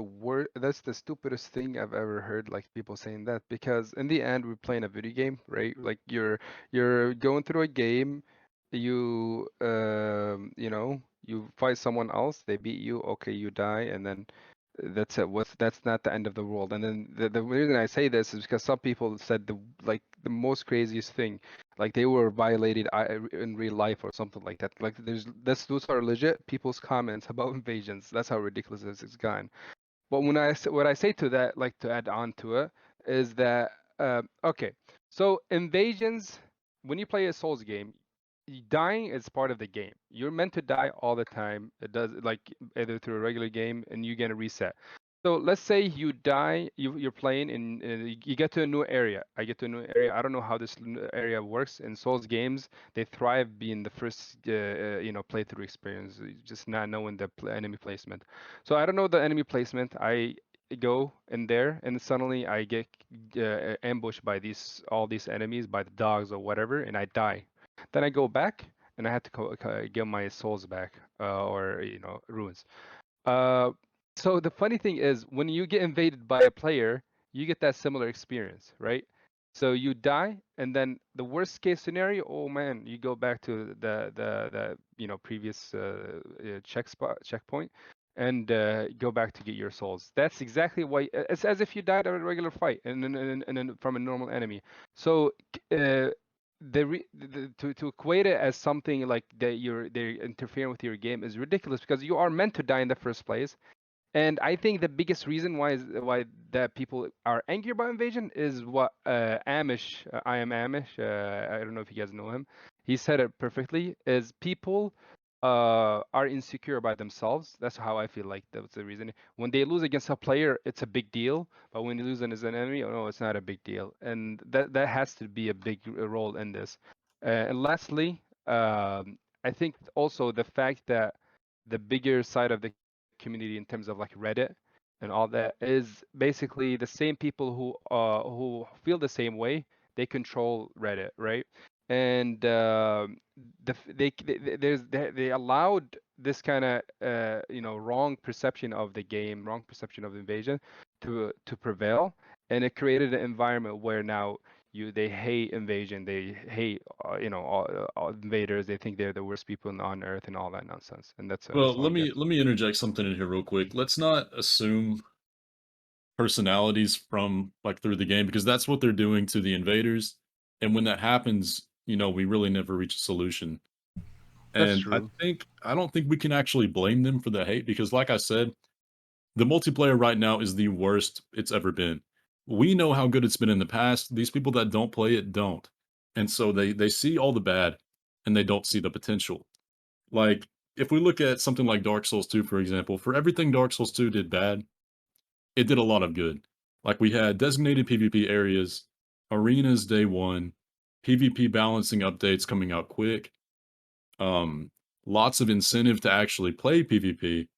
that's the stupidest thing I've ever heard, like people saying that, because in the end we're playing a video game, right? Like you're going through a game, you fight someone else, they beat you, okay, you die, and then that's it. That's not the end of the world. And then the reason I say this is because some people said the most craziest thing, like they were violated in real life or something like that. Like those are legit people's comments about invasions. That's how ridiculous it's gotten. But what I say to that, like to add on to it, is that okay, so invasions, when you play a Souls game, dying is part of the game. You're meant to die all the time. It does like either through a regular game and you get a reset. So let's say you die, you're playing and you get to a new area. I get to a new area. I don't know how this area works in Souls games. They thrive being the first, playthrough experience, just not knowing the enemy placement. So I don't know the enemy placement. I go in there and suddenly I get ambushed by all these enemies, by the dogs or whatever, and I die. Then I go back and I have to get my souls back, or ruins. Uh, so the funny thing is, when you get invaded by a player, you get that similar experience, right? So you die, and then the worst case scenario, oh man, you go back to the previous checkpoint, and go back to get your souls. That's exactly why it's as if you died of a regular fight, and then from a normal enemy. So to equate it as something like that they're interfering with your game is ridiculous because you are meant to die in the first place. And I think the biggest reason why that people are angry about invasion is what Amish, I am Amish. I don't know if you guys know him. He said it perfectly. Is people are insecure by themselves. That's how I feel like that's the reason. When they lose against a player, it's a big deal. But when you lose against an enemy, oh no, it's not a big deal. And that has to be a big role in this. And lastly, I think also the fact that the bigger side of the community in terms of like Reddit and all that is basically the same people who feel the same way. They control Reddit, right? And they allowed this kind of wrong perception of the game, wrong perception of invasion to prevail, and it created an environment where now they hate invasion, they hate all invaders, they think they're the worst people on earth and all that nonsense. And that's Well, all I got. let me interject something in here real quick. Let's not assume personalities from like through the game because that's what they're doing to the invaders. And when that happens, we really never reach a solution. That's And true. I don't think we can actually blame them for the hate because like I said, the multiplayer right now is the worst it's ever been. We know how good it's been in the past. These people that don't play it don't. And so they see all the bad and they don't see the potential. Like if we look at something like Dark Souls 2 for example, for everything Dark Souls 2 did bad, it did a lot of good. Like we had designated PvP areas, arenas day 1, PvP balancing updates coming out quick, um lots of incentive to actually play PvP,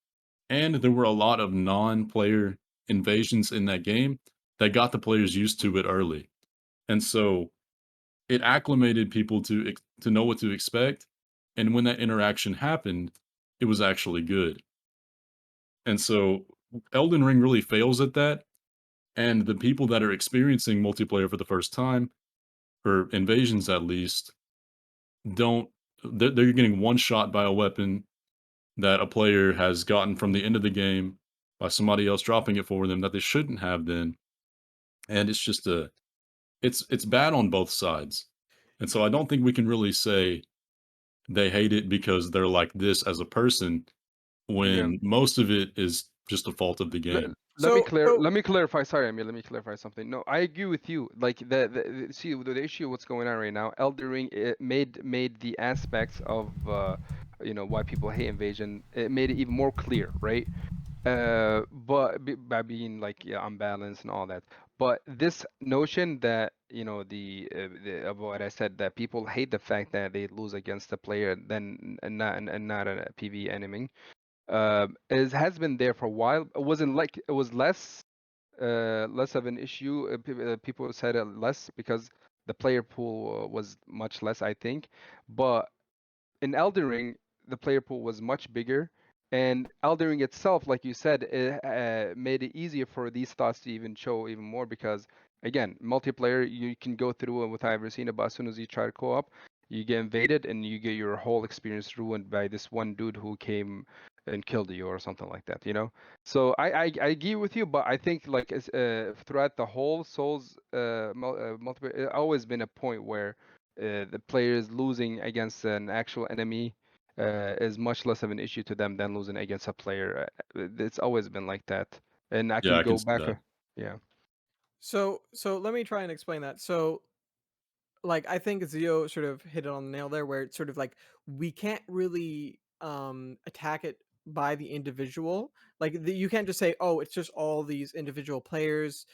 and there were a lot of non-player invasions in that game that got the players used to it early. And so it acclimated people to know what to expect, and when that interaction happened, it was actually good. And so Elden Ring really fails at that, and the people that are experiencing multiplayer for the first time, or invasions at least, don't they're getting one shot by a weapon that a player has gotten from the end of the game by somebody else dropping it for them that they shouldn't have then. And it's just it's bad on both sides. And so I don't think we can really say they hate it because they're like this as a person Yeah. when most of it is just a fault of the Let, game. So let me clarify. Sorry, Amir. Let me clarify something. No, I agree with you. Like see the issue. What's going on right now? Elden Ring it made the aspects of why people hate invasion. It made it even more clear, right? But by being like unbalanced and all that. But this notion that the of what I said, that people hate the fact that they lose against a player then and not a PV enemy, is has been there for a while. It was less of an issue. People said it less because the player pool was much less, I think. But in Elden Ring, the player pool was much bigger, and Elden Ring itself, like you said, it made it easier for these thoughts to even show even more because, again, multiplayer, you can go through it without ever seeing it, but as soon as you try to co-op, you get invaded and you get your whole experience ruined by this one dude who came and killed you or something like that, you know? So I agree with you, but I think like throughout the whole Souls multiplayer, it always been a point where the players losing against an actual enemy is much less of an issue to them than losing against a player. It's always been like that, and I Yeah, can I can go see back. that. Yeah, so let me try and explain that. So like I think Zio sort of hit it on the nail there, where it's sort of like we can't really attack it by the individual. Like you can't just say, oh, it's just all these individual players,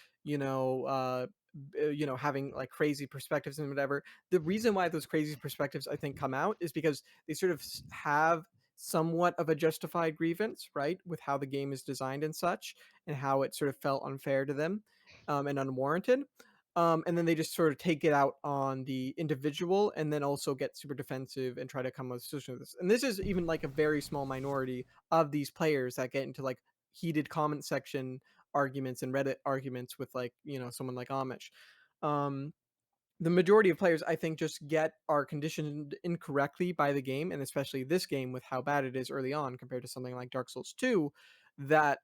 having like crazy perspectives and whatever. The reason why those crazy perspectives I think come out is because they sort of have somewhat of a justified grievance, right, with how the game is designed and such, and how it sort of felt unfair to them, and unwarranted. And then they just sort of take it out on the individual and then also get super defensive and try to come up with a solution to this. And this is even like a very small minority of these players that get into like heated comment section arguments and Reddit arguments with like, someone like Amish. Um, the majority of players I think just are conditioned incorrectly by the game, and especially this game with how bad it is early on compared to something like Dark Souls 2, that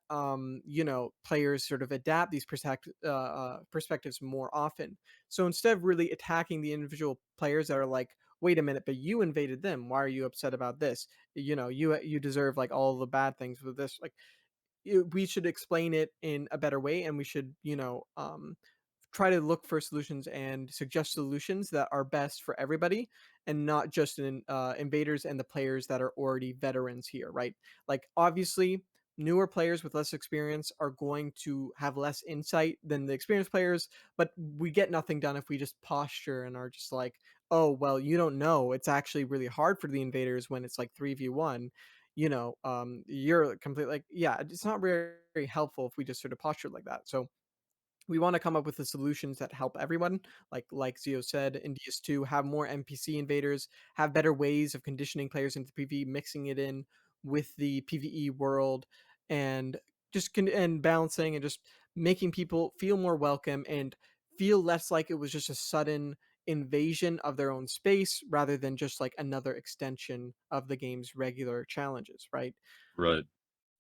players sort of adapt these perspectives more often. So instead of really attacking the individual players that are like, wait a minute, but you invaded them, why are you upset about this? You deserve like all the bad things with this. Like we should explain it in a better way, and we should try to look for solutions and suggest solutions that are best for everybody, and not just in invaders and the players that are already veterans here, right? Like obviously newer players with less experience are going to have less insight than the experienced players, but we get nothing done if we just posture and are just like, oh well, you don't know, it's actually really hard for the invaders when it's like 3v1. You're completely like, yeah, it's not very helpful if we just sort of posture like that. So we want to come up with the solutions that help everyone, like Zio said in DS2, have more NPC invaders, have better ways of conditioning players into PvE, mixing it in with the PvE world, and and balancing and just making people feel more welcome and feel less like it was just a sudden invasion of their own space rather than just like another extension of the game's regular challenges, right? Right.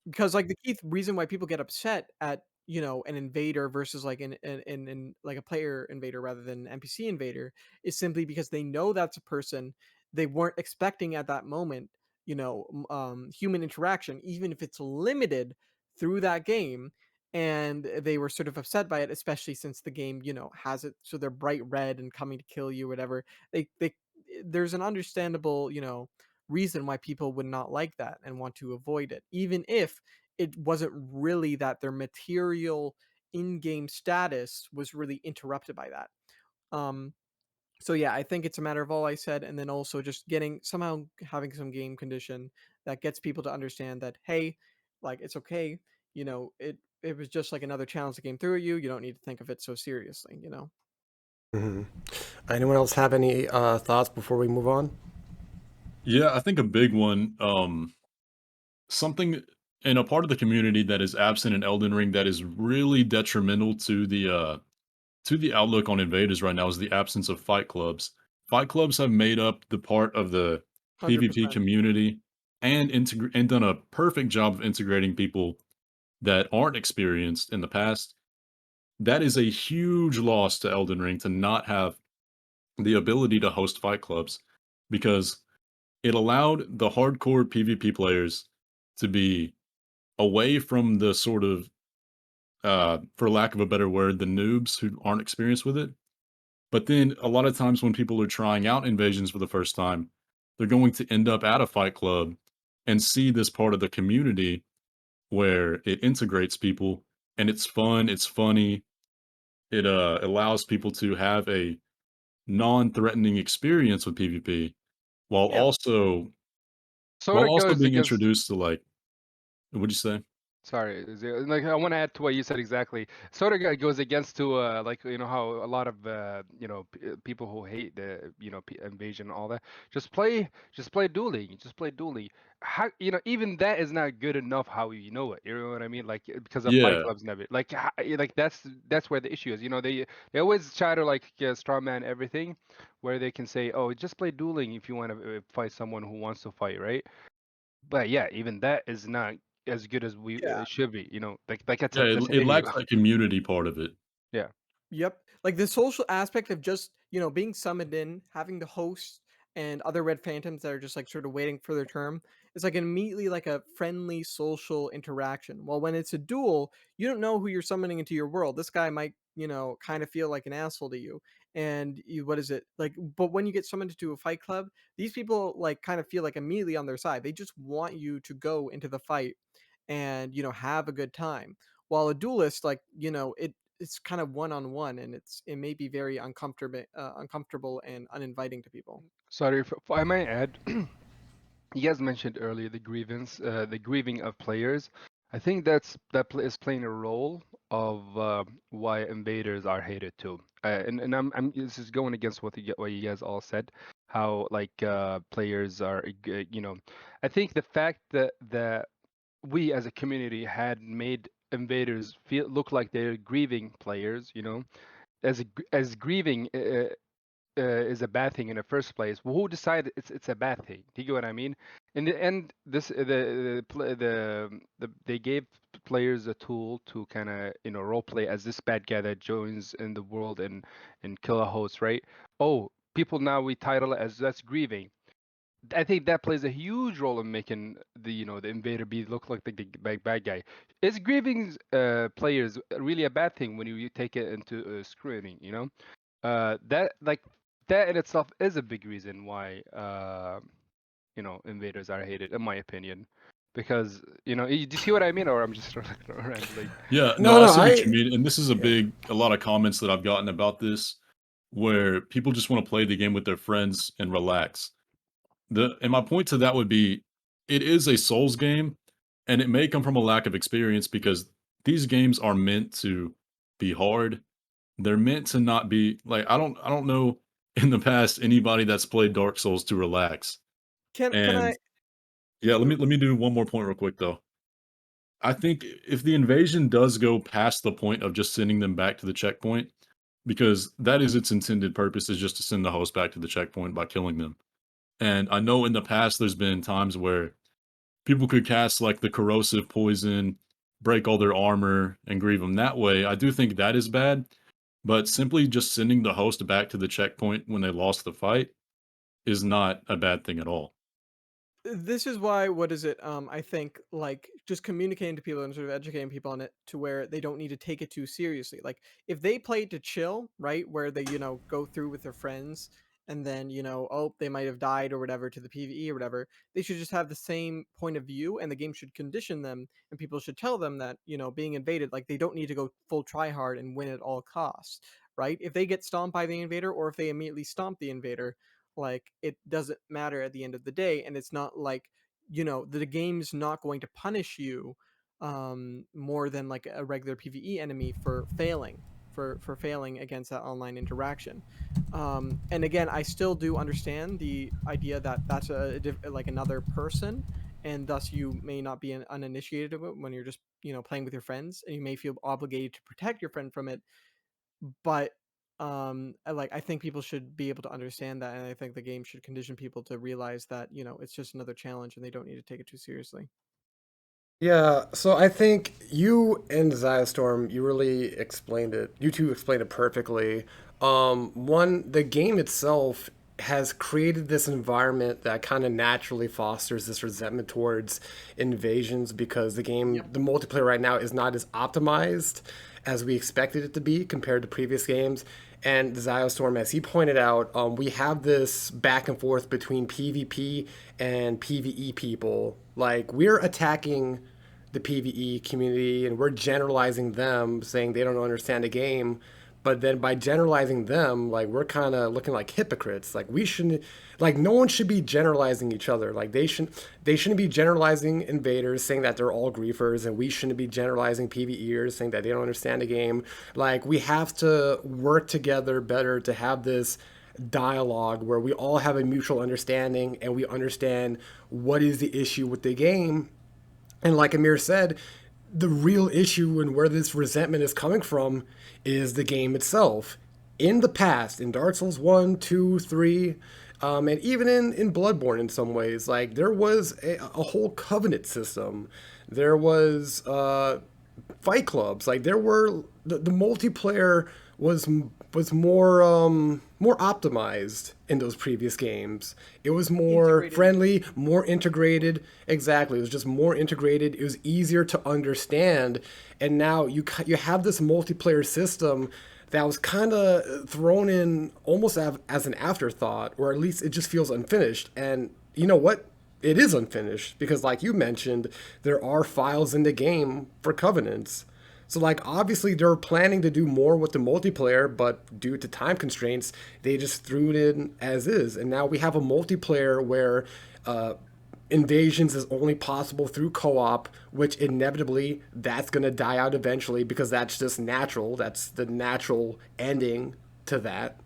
Because like the key reason why people get upset at an invader versus like like a player invader rather than an NPC invader is simply because they know that's a person they weren't expecting at that moment. Human interaction, even if it's limited through that game, and they were sort of upset by it, especially since the game has it so they're bright red and coming to kill you, whatever. They There's an understandable reason why people would not like that and want to avoid it, even if it wasn't really that their material in-game status was really interrupted by that. Um, so yeah, I think it's a matter of all I said, and then also just getting somehow having some game condition that gets people to understand that hey, like it's okay. It was just like another challenge that came through at you. You don't need to think of it so seriously. Anyone else have any thoughts before we move on? Yeah, I think a big one, something in a part of the community that is absent in Elden Ring that is really detrimental to the outlook on invaders right now is the absence of fight clubs. Fight clubs have made up the part of the PvP 100%. community and done a perfect job of integrating people that aren't experienced in the past. That is a huge loss to Elden Ring to not have the ability to host fight clubs because it allowed the hardcore PvP players to be away from the sort of, for lack of a better word, the noobs who aren't experienced with it. But then a lot of times when people are trying out invasions for the first time, they're going to end up at a fight club and see this part of the community where it integrates people and it's fun, it's funny, it allows people to have a non-threatening experience with PvP while Yeah. also Sort of goes being against. introduced to like what'd you say? Sorry, like I want to add to what you said exactly. Sort of goes against to like how a lot of people who hate the invasion and all that just play dueling, just play dueling. How even that is not good enough. How you know it? You know what I mean? Like because of fight Yeah. clubs and everything. Like like that's where the issue is. They always try to like strawman everything, where they can say, oh, just play dueling if you want to fight someone who wants to fight, right? But yeah, even that is not as good as we Yeah. should be. Like Yeah, that's an it idiot. lacks that community part of it. Yeah. Yep. Like the social aspect of just, being summoned in, having the host and other red phantoms that are just like sort of waiting for their turn. It's like immediately like a friendly social interaction. Well, when it's a duel, you don't know who you're summoning into your world. This guy might, kind of feel like an asshole to you. And what is it? Like, but when you get summoned into a fight club, these people like kind of feel like immediately on their side. They just want you to go into the fight and, have a good time. While a duelist, like, it's kind of one on one, and it may be very uncomfortable and uninviting to people. Sorry, if I might add, you guys mentioned earlier the grieving of players. I think is playing a role of why invaders are hated too. And I'm this is going against what you guys all said, how like players are, I think the fact that we as a community had made invaders feel look like they're grieving players, as grieving is a bad thing in the first place. Well, who decided it's a bad thing? Do you get what I mean? In the end, this they gave players a tool to kind of role play as this bad guy that joins in the world and kill a host, right? Oh, people now we title it as that's grieving. I think that plays a huge role in making the invader be look like the bad guy. Is grieving players really a bad thing when you take it into scrutiny? That like that in itself is a big reason why invaders are hated, in my opinion, because do you see what I mean, or I'm just rambling? Yeah, no, No, I no, see what you mean, and this is yeah. a lot of comments that I've gotten about this, where people just wanna play the game with their friends and relax. And my point to that would be, it is a Souls game, and it may come from a lack of experience because these games are meant to be hard. They're meant to not be like, I don't know in the past anybody that's played Dark Souls to relax. Can I? And yeah, let me do one more point real quick though. I think if the invasion does go past the point of just sending them back to the checkpoint, because that is its intended purpose, is just to send the host back to the checkpoint by killing them. And I know in the past there's been times where people could cast like the corrosive poison, break all their armor, and grieve them that way. I do think that is bad, but simply just sending the host back to the checkpoint when they lost the fight is not a bad thing at all. This is why, what is it, I think like just communicating to people and sort of educating people on it to where they don't need to take it too seriously. Like if they play it to chill, right, where they go through with their friends, and then oh, they might have died or whatever to the PvE or whatever, they should just have the same point of view, and the game should condition them, and people should tell them that being invaded, like they don't need to go full try hard and win at all costs, right? If they get stomped by the invader, or if they immediately stomp the invader, like it doesn't matter at the end of the day, and it's not like the game's not going to punish you more than like a regular PvE enemy for failing. for failing against that online interaction. And again, I still do understand the idea that that's like another person, and thus you may not be uninitiated of it when you're just playing with your friends, and you may feel obligated to protect your friend from it. But I think people should be able to understand that, and I think the game should condition people to realize that it's just another challenge, and they don't need to take it too seriously. Yeah, so I think you and Ziostorm, you really explained it. You two explained it perfectly. One, the game itself has created this environment that kind of naturally fosters this resentment towards invasions because the game, Yep. the multiplayer right now is not as optimized as we expected it to be compared to previous games. And Ziostorm, as he pointed out, we have this back and forth between PvP and PvE people. Like, we're attacking the PvE community and we're generalizing them, saying they don't understand the game. But then by generalizing them, like, we're kind of looking like hypocrites. Like, we shouldn't, like, no one should be generalizing each other. Like, they shouldn't be generalizing invaders, saying that they're all griefers, and we shouldn't be generalizing PvEers, saying that they don't understand the game. Like, we have to work together better to have this dialogue where we all have a mutual understanding and we understand what is the issue with the game. And like Amir said, the real issue and where this resentment is coming from is the game itself. In the past, in Dark Souls 1, 2, 3, and even in Bloodborne in some ways, like there was a whole covenant system. There was fight clubs. Like there were the multiplayer was more optimized in those previous games. It was more Integrated. friendly, more integrated. Exactly, it was just more integrated. It was easier to understand. And now you have this multiplayer system that was kind of thrown in almost as an afterthought, or at least it just feels unfinished. And you know what? It is unfinished because, like you mentioned, there are files in the game for covenants. So, like, obviously, they're planning to do more with the multiplayer, but due to time constraints, they just threw it in as is. And now we have a multiplayer where invasions is only possible through co-op, which inevitably that's going to die out eventually because that's just natural. That's the natural ending to that.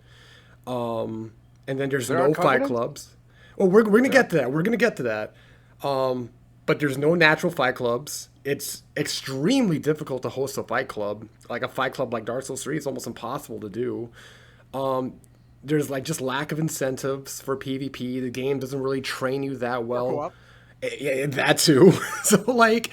And then there's There are no fight covenants? clubs. Well, we're going to There are. get to that. We're going to get to that. But there's no natural fight clubs. It's extremely difficult to host a fight club. Like a fight club like Dark Souls 3 is almost impossible to do. There's like just lack of incentives for PvP. The game doesn't really train you that Or well. co-op. Yeah, that too. So like,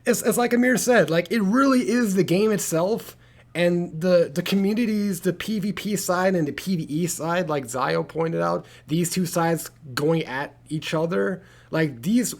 it's like Amir said, like it really is the game itself and the communities, the PvP side and the PvE side, like Zio pointed out, these two sides going at each other. Like these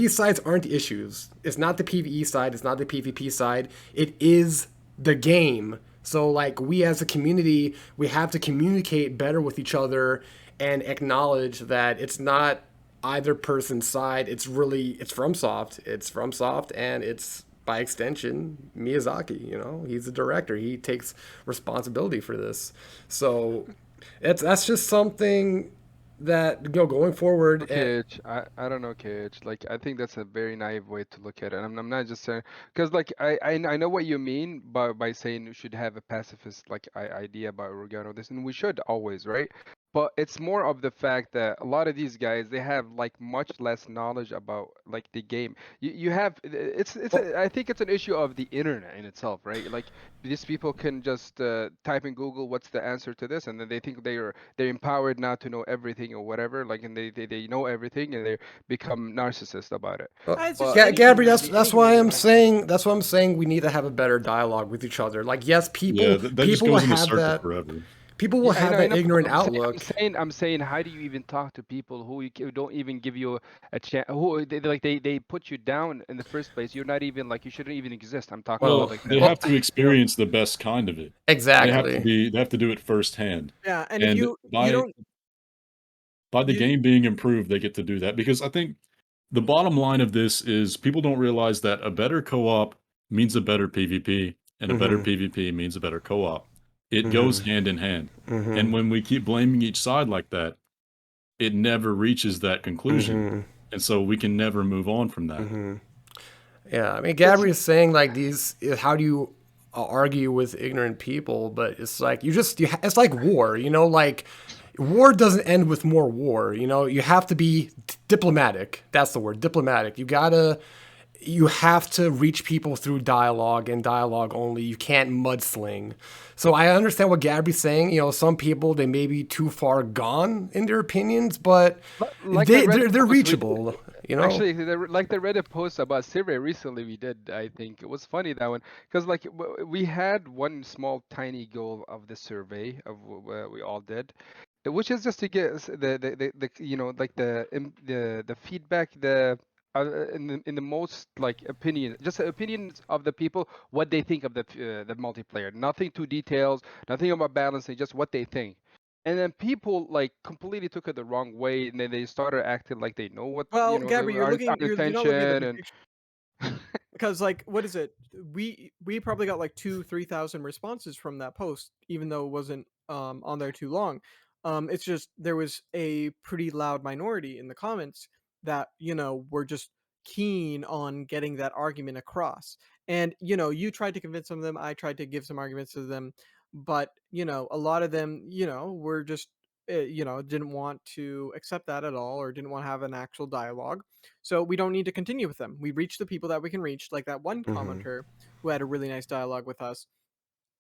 sides aren't the issues. It's not the PvE side. It's not the PvP side. It is the game. So like we as a community, we have to communicate better with each other and acknowledge that it's not either person's side. It's FromSoft. It's FromSoft, and it's by extension Miyazaki. You know, he's the director. He takes responsibility for this. So that's just something that going forward. KH, I don't know, KH. Like, I think that's a very naive way to look at it. I'm not just saying, because like I know what you mean by saying you should have a pacifist like idea about Organo this, and we should always, right? But it's more of the fact that a lot of these guys they have like much less knowledge about like the game. You have I think it's an issue of the internet in itself, right? Like these people can just type in Google what's the answer to this, and then they think they're empowered now to know everything or whatever. Like, and they know everything, and they become narcissists about it. It's just But anything, Gabri, man. that's Any that's why community, I'm honestly. saying that's what I'm saying. We need to have a better dialogue with each other. Like, yes, Yeah, people that just people will goes in a have circle that. forever. People will yeah, have I that know. But ignorant outlook. I'm saying, how do you even talk to people who don't even give you a chance? Who they put you down in the first place? You're not even like you shouldn't even exist. I'm talking about Well, Well, like they that. well, have to experience the best kind of it. exactly. They have to do it firsthand. Yeah, and if And you don't by the you game being improved, they get to do that because I think the bottom line of this is people don't realize that a better co-op means a better PvP, and a better Mm-hmm. PvP means a better co-op. It goes Mm-hmm. hand in hand. Mm-hmm. And when we keep blaming each side like that, it never reaches that conclusion. Mm-hmm. And so we can never move on from that. Mm-hmm. Yeah, I mean, It's Gabri is saying like these. How do you argue with ignorant people, but it's like it's like war, you know, like war doesn't end with more war, you know, you have to be diplomatic. That's the word, diplomatic. You have to reach people through dialogue and dialogue only. You can't mudsling. So I understand what Gabri's saying. You know, some people, they may be too far gone in their opinions, but Like the Reddit they're post we reachable. You know. actually like the Reddit post about survey recently we did. I think it was funny that one because like we had one small tiny goal of the survey of what we all did, which is just to get the you know like the feedback in the most like opinion, just the opinions of the people, what they think of the multiplayer, nothing too details, nothing about balancing, just what they think. And then people like completely took it the wrong way, and then they started acting like they know what Well, Gabri, our you're not looking at the intention big and picture. Because like, what is it? We probably got like 2,000-3,000 responses from that post, even though it wasn't on there too long. It's just there was a pretty loud minority in the comments that were just keen on getting that argument across. And you tried to convince some of them, I tried to give some arguments to them, but a lot of them were just didn't want to accept that at all, or didn't want to have an actual dialogue. So we don't need to continue with them. We reach the people that we can reach, like that one Hmm. commenter who had a really nice dialogue with us.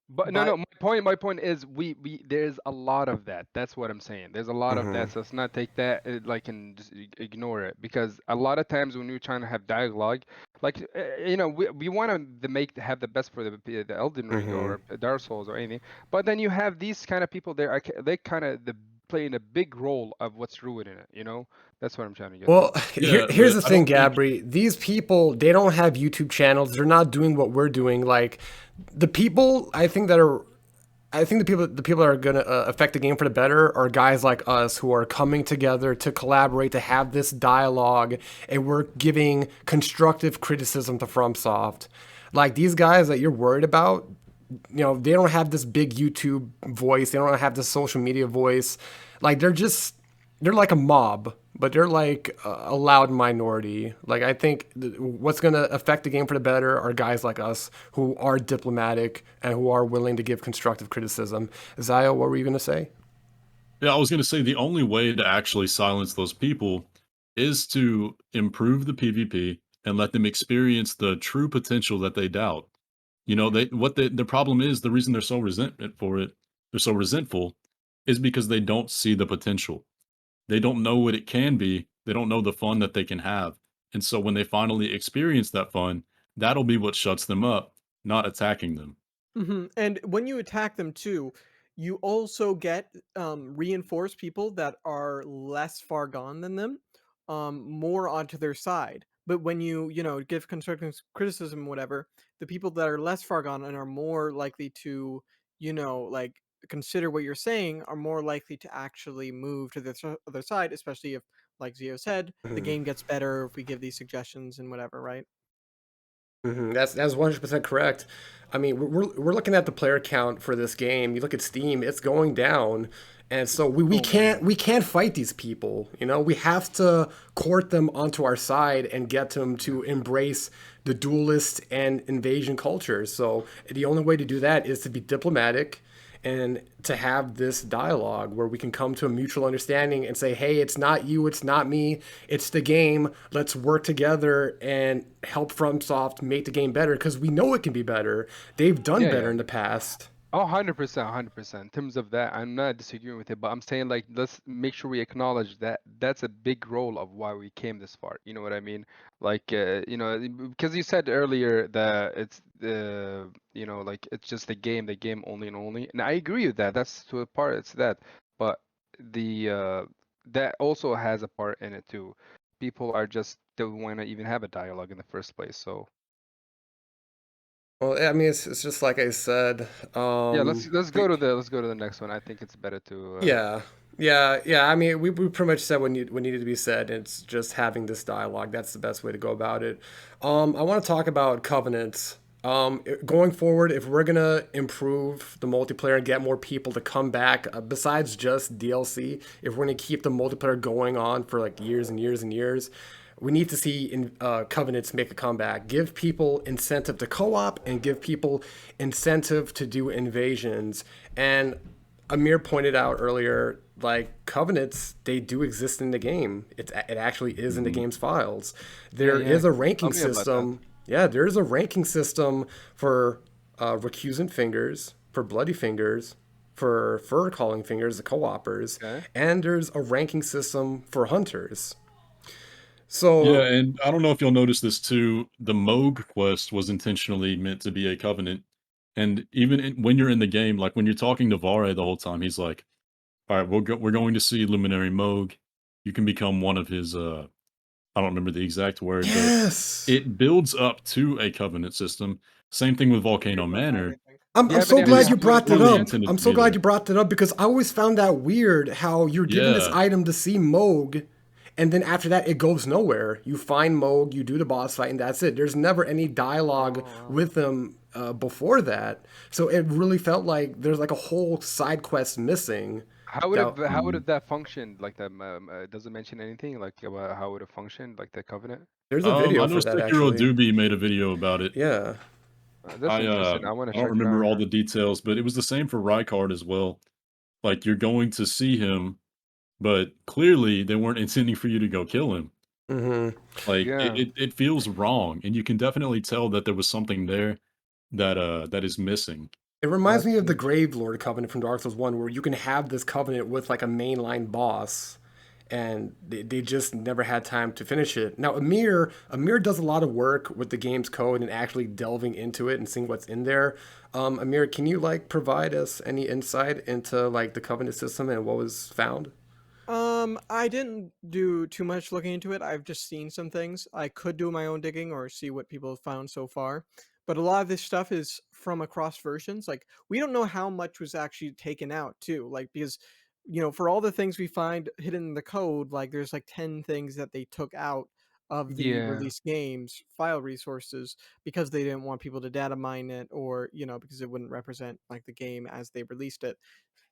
But no, But my point is we there's a lot of that. That's what I'm saying. There's a lot of Hmm. that. So let's not take that like and just ignore it, because a lot of times when you're trying to have dialogue, like we want to have the best for the Elden Ring Hmm. or Dark Souls or anything. But then you have these kind of people there. They kind of playing a big role of what's ruining it. That's what I'm trying to get to. Well, Yeah, here's but the I thing, don't think. Gabri. These people, they don't have YouTube channels. They're not doing what we're doing. Like the people, I think the people that are gonna affect the game for the better are guys like us who are coming together to collaborate, to have this dialogue, and we're giving constructive criticism to FromSoft. Like these guys that you're worried about, they don't have this big YouTube voice. They don't have this social media voice. Like they're like a mob, but they're like a loud minority. Like I think what's going to affect the game for the better are guys like us who are diplomatic and who are willing to give constructive criticism. Zio, what were you going to say? Yeah, I was going to say the only way to actually silence those people is to improve the PvP and let them experience the true potential that they doubt. The problem is, the reason they're so resentful is because they don't see the potential. They don't know what it can be. They don't know the fun that they can have. And so when they finally experience that fun, that'll be what shuts them up, not attacking them. And when you attack them too, you also get reinforced people that are less far gone than them, more onto their side. But when you give constructive criticism, whatever, the people that are less far gone and are more likely to, like consider what you're saying, are more likely to actually move to the other side, especially if, like Zio said, the Mhm. game gets better if we give these suggestions and whatever, right? That's 100% correct. I mean, we're looking at the player count for this game. You look at Steam; it's going down, and so we Oh can't man. we can't fight these people. We have to court them onto our side and get them Yeah. to embrace the duelist and invasion culture. So the only way to do that is to be diplomatic and to have this dialogue where we can come to a mutual understanding and say, hey, it's not you, it's not me, it's the game. Let's work together and help FromSoft make the game better because we know it can be better. They've done Yeah, better yeah. in the past. Oh, 100%, 100%. In terms of that, I'm not disagreeing with it, but I'm saying like let's make sure we acknowledge that that's a big role of why we came this far. You know what I mean? Like, because you said earlier that it's like it's just the game only and only. And I agree with that. That's to a part, it's that. But the that also has a part in it too. People are just don't want to even have a dialogue in the first place. So Well, I mean, it's just like I said. yeah, let's go We, to the next one. I think it's better to Yeah, yeah. I mean, we pretty much said what needed to be said. It's just having this dialogue. That's the best way to go about it. I want to talk about covenants. Going forward, if we're gonna improve the multiplayer and get more people to come back, besides just DLC, if we're gonna keep the multiplayer going on for like years and years and years, we need to see covenants make a comeback. Give people incentive to co-op and give people incentive to do invasions. And Amir pointed out earlier, like covenants, they do exist in the game. It actually is in the Mhm. game's files. Yeah, There yeah. is a Tell ranking me about that. system. Yeah, there is a ranking system for recusant fingers, for bloody fingers, for fur calling fingers, the co-opers, Okay. and there's a ranking system for hunters. Yeah, So and I don't know if you'll notice this too. The Moog quest was intentionally meant to be a covenant, and even when you're in the game, like when you're talking to Vare the whole time, he's like, "All right, we're going to see Luminary Moog. You can become one of his." I don't remember the exact word, but yes, it builds up to a covenant system. Same thing with Volcano Sigma tag, Manor. I think. Do you I'm have so any It idea glad was you how would it brought that clearly up. function? intended I'm to so be glad there. you brought that up because I always found that weird how you're given this Yeah, item to see Moog, and then after that it goes nowhere. You find Moog, you do the boss fight, and that's it. There's never any dialogue Oh, wow. with them before that. So it really felt like there's like a whole side quest missing. That How would mhm. have that functioned? Like that does it mention anything like about how it would have functioned, like the covenant? there's a video I know for that Sekiro actually. Doobie made a video about it. Yeah. That's interesting. I want to I don't check it out. remember all Yeah. the details, but it was the same for Rykard as well. Like you're going to see him, but clearly they weren't intending for you to go kill him. Hmm. Like Yeah. it feels wrong, and you can definitely tell that there was something there that is missing. It reminds me That's of the interesting. Grave Lord Covenant from Dark Souls 1, where you can have this covenant with like a mainline boss, and they just never had time to finish it. Now, Amir does a lot of work with the game's code and actually delving into it and seeing what's in there. Amir, can you like provide us any insight into like the covenant system and what was found? I didn't do too much looking into it. I've just seen some things. I could do my own digging or see what people have found so far. But a lot of this stuff is from across versions. Like we don't know how much was actually taken out too. Like because for all the things we find hidden in the code, like there's like 10 things that they took out of the Yeah. released games file resources because they didn't want people to data mine it or because it wouldn't represent like the game as they released it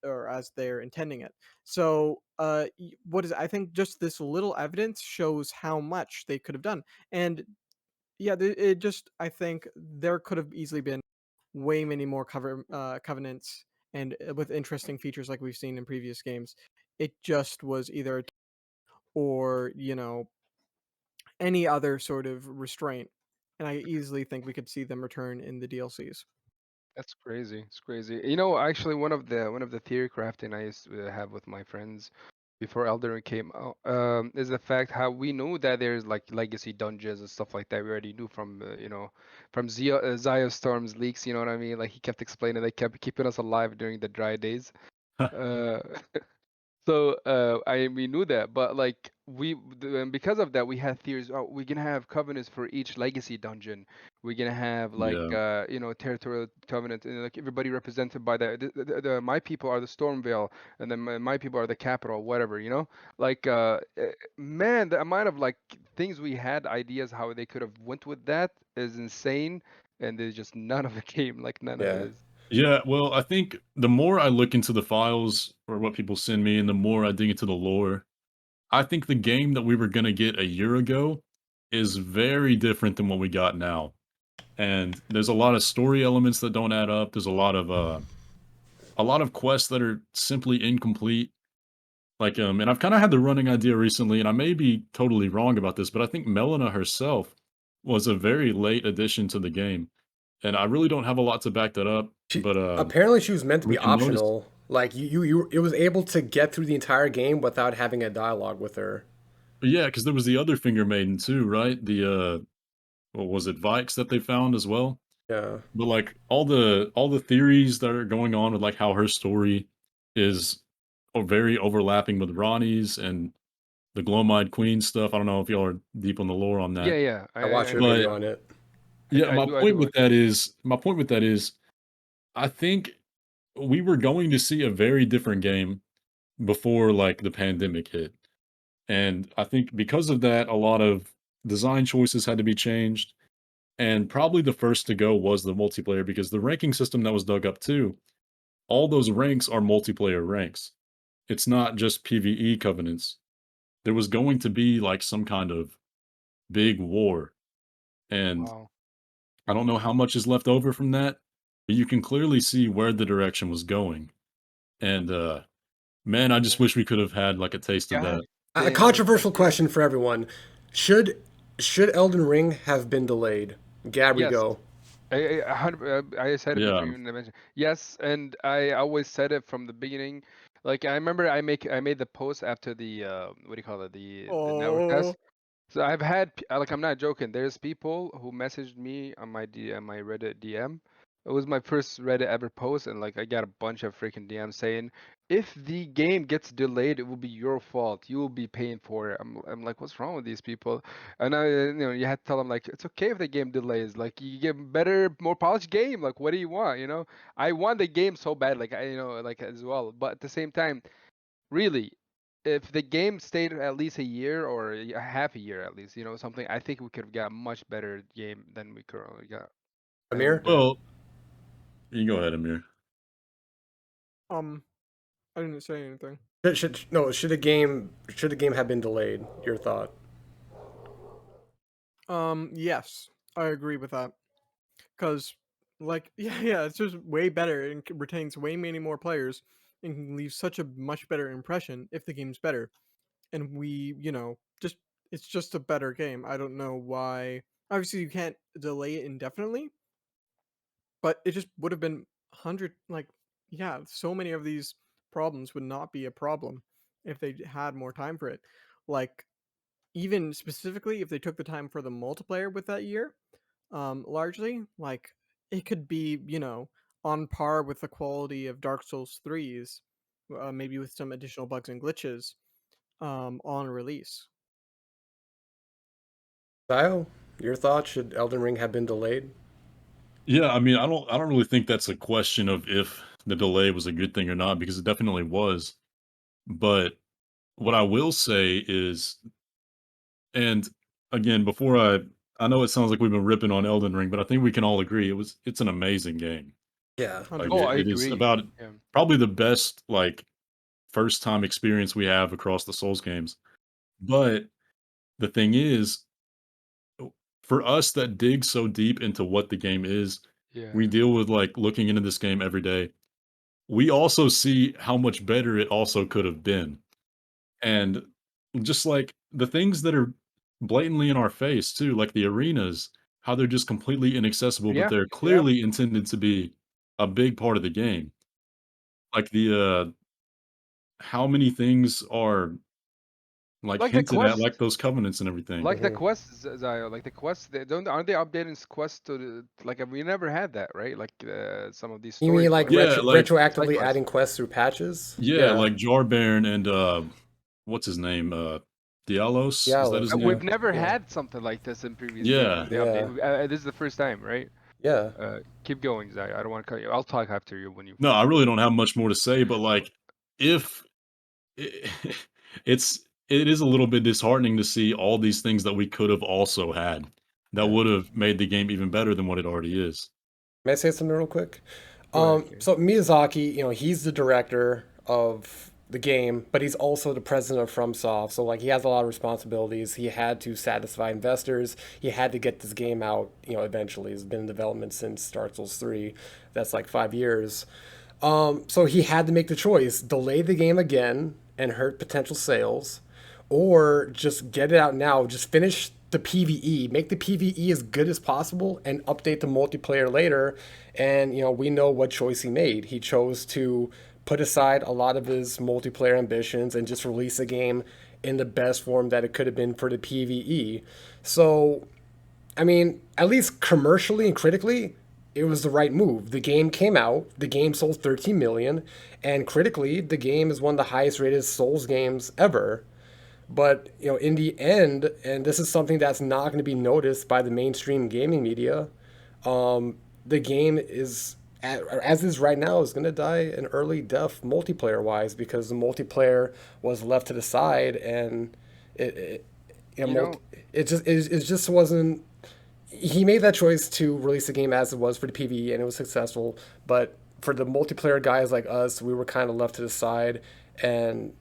or as they're intending it. So, what is I think just this little evidence shows how much they could have done. And yeah, it just I think there could have easily been way many more covenants and with interesting features like we've seen in previous games. It just was either or any other sort of restraint. And I easily think we could see them return in the DLCs. That's crazy. It's crazy. Actually, one of the theory crafting I used to have with my friends before Elden Ring came out is the fact how we knew that there's like legacy dungeons and stuff like that. We already knew from from Ziostorm's leaks. You know what I mean? Like he kept explaining, they kept keeping us alive during the dry days. Uh, So we knew that, but like and because of that, we had theories. Oh, we're gonna have covenants for each legacy dungeon. We're gonna have like Yeah, territorial covenant, and like everybody represented by my people are the Stormvale, and then my people are the capital, whatever. Like man, the amount of like things we had ideas how they could have went with that is insane, and there's just none of it came. Like none of it Yeah. is. yeah. Well, I think the more I look into the files or what people send me, and the more I dig into the lore, I think the game that we were gonna get a year ago is very different than what we got now. And there's a lot of story elements that don't add up. There's a lot of quests that are simply incomplete. Like, and I've kind of had the running idea recently, and I may be totally wrong about this, but I think Melina herself was a very late addition to the game, and I really don't have a lot to back that up. She But apparently she was meant to we be can notice, optional. Like it was able to get through the entire game without having a dialogue with her. yeah, because there was the other Finger Maiden too, right? The what was it, Vikes that they found as well? Yeah. But like all the theories that are going on with like how her story is very overlapping with Ronnie's and the Glowmide Queen stuff. I don't know if y'all are deep on the lore on Yeah, that. yeah. I watched a I But video on it. yeah, I do watch it. my point with that is I think we were going to see a very different game before like the pandemic hit. And I think because of that, a lot of design choices had to be changed. And probably the first to go was the multiplayer because the ranking system that was dug up too, all those ranks are multiplayer ranks. It's not just PvE covenants. There was going to be like some kind of big war. And Wow. I don't know how much is left over from that, but you can clearly see where the direction was going. And man, I just wish we could have had like a taste of God that. A damn it. controversial question for everyone: Should should Elden Ring have been delayed? Gabri, Yes. go. I said it before Yeah. you even mentioned. Yes, and I always said it from the beginning. Like I remember I made the post after the what do you call it, the network Oh, test. So I've had like I'm not joking. There's people who messaged me on my Reddit DM. It was my first Reddit ever post, and like I got a bunch of freaking DMs saying, if the game gets delayed, it will be your fault. You will be paying for it. I'm like, what's wrong with these people? And you had to tell them like it's okay if the game delays. Like you get better, more polished game. Like what do you want? I want the game so bad, like like as well. But at the same time, really, if the game stayed at least a year or a half a year at least, something, I think we could have got a much better game than we currently got. Amir? And Well, you go ahead, Amir. um, I didn't say anything. Should the game have been delayed? Your thought? Yes, I agree with that. Cause, like, yeah, it's just way better and retains way many more players and can leave such a much better impression if the game's better. And we, just it's just a better game. I don't know why. Obviously, you can't delay it indefinitely, but it just would have been 100. Like, yeah, so many of these problems would not be a problem if they had more time for it. Like, even specifically if they took the time for the multiplayer with that year, largely, like it could be, on par with the quality of Dark Souls 3's, maybe with some additional bugs and glitches, on release. Zio, your thoughts? Should Elden Ring have been delayed? Yeah, I mean, I don't really think that's a question of if the delay was a good thing or not, because it definitely was. But what I will say is, and again, before I know it sounds like we've been ripping on Elden Ring, but I think we can all agree it's an amazing game. Yeah. Like 100%. oh, I it is agree. about Yeah. probably the best like first time experience we have across the Souls games. But the thing is, for us that dig so deep into what the game is, we Yeah. deal with like looking into this game every day. We also see how much better it also could have been. And just like the things that are blatantly in our face too, like the arenas, how they're just completely inaccessible, but Yeah. they're Yeah. clearly intended to be a big part of the game. Like how many things are like Like the hinted at, like quest. those covenants and everything. Like the Hmm. quests, Zio, like the quests, aren't they updating quests to like we never had that, right? Like some of these You mean story like quests, Yeah, like side retroactively quests. adding quests through patches? yeah, Yeah. like Jarbairn and what's his name? Dialos, is that his Dialos. We've name? never Yeah. had something like this in previous games. Yeah. They update. Yeah. This is the first time, right? Yeah. Keep going, Zai. I don't want to cut you. I'll talk after you when you No, I finish. really don't have much more to say, but like if it, it is a little bit disheartening to see all these things that we could have also had that Yeah. would have made the game even better than what it already is. May I say something real quick? Go ahead, Kay. So Miyazaki, he's the director of the game, but he's also the president of FromSoft. So like he has a lot of responsibilities. He had to satisfy investors. He had to get this game out, eventually. It's been in development since Dark Souls 3. That's like 5 years. So he had to make the choice: delay the game again and hurt potential sales, or just get it out now. Just finish the PVE, make the PVE as good as possible, and update the multiplayer later. And we know what choice he made. He chose to put aside a lot of his multiplayer ambitions and just release the game in the best form that it could have been for the PVE. So I mean, at least commercially and critically, it was the right move. The game came out, the game sold 13 million, and critically, the game is one of the highest rated Souls games ever. But, in the end, and this is something that's not going to be noticed by the mainstream gaming media, the game is, as is right now, is going to die an early death multiplayer wise because the multiplayer was left to the side and it, You know, it just wasn't. He made that choice to release the game as it was for the PvE, and it was successful. But for the multiplayer guys like us, we were kind of left to the side, and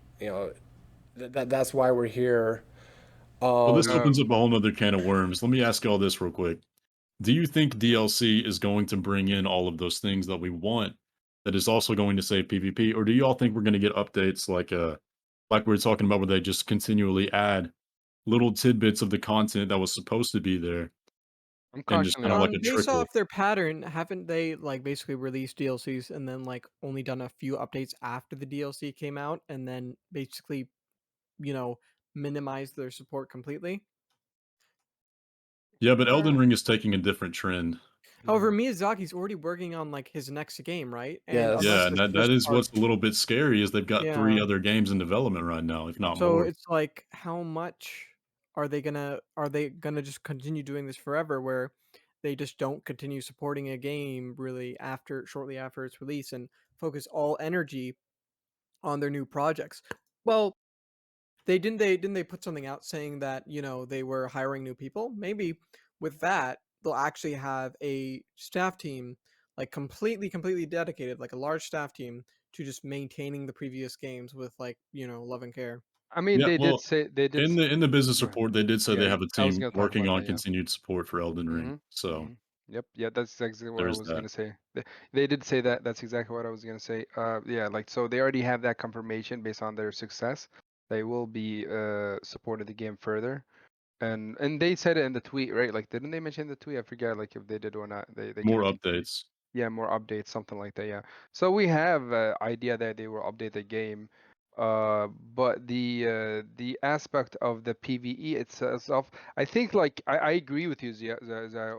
that's why we're here. Well, this Um, opens up a whole nother can of worms. Let me ask you all this real quick. Do you think DLC is going to bring in all of those things that we want that is also going to save PvP? Or do you all think we're going to get updates like we were talking about where they just continually add little tidbits of the content that was supposed to be there I'm and just cautiously kind of like a Based trickle? off their pattern, haven't they like basically released DLCs and then like only done a few updates after the DLC came out and then basically, you know, minimized their support completely? Yeah, but optimistic. Elden Ring is taking a different trend. However, Mhm. Miyazaki's already working on like his next game, right? And yes. unless Yeah, and this that first is part, what's a little bit scary is they've got 3 yeah. other games in development right now, if not So more. it's like, how much are they gonna just continue doing this forever, where they just don't continue supporting a game really after shortly after its release and focus all energy on their new projects? Well, they put something out saying that they were hiring new people. Maybe with that they'll actually have a staff team like completely dedicated, like a large staff team to just maintaining the previous games with like love and care. I mean, Yeah, they did well, say they did. in the business Go ahead. report, they did say Yeah, they have a I was team gonna talk working about on that. Yeah. continued support for Elden Ring. So, Yep. Yeah, that's exactly what I there's was that. gonna say. They did say that. That's exactly what I was gonna say. Yeah, like so they already have that confirmation based on their success. They will be supporting the game further. And they said it in the tweet, right? Like, didn't they mention in the tweet? I forget, like, if they did or not. They More kind of keep tweeting. updates. Yeah, more updates, something like that. Yeah. So we have idea that they will update the game, but the aspect of the PVE itself, I think, like, I agree with you, Zia.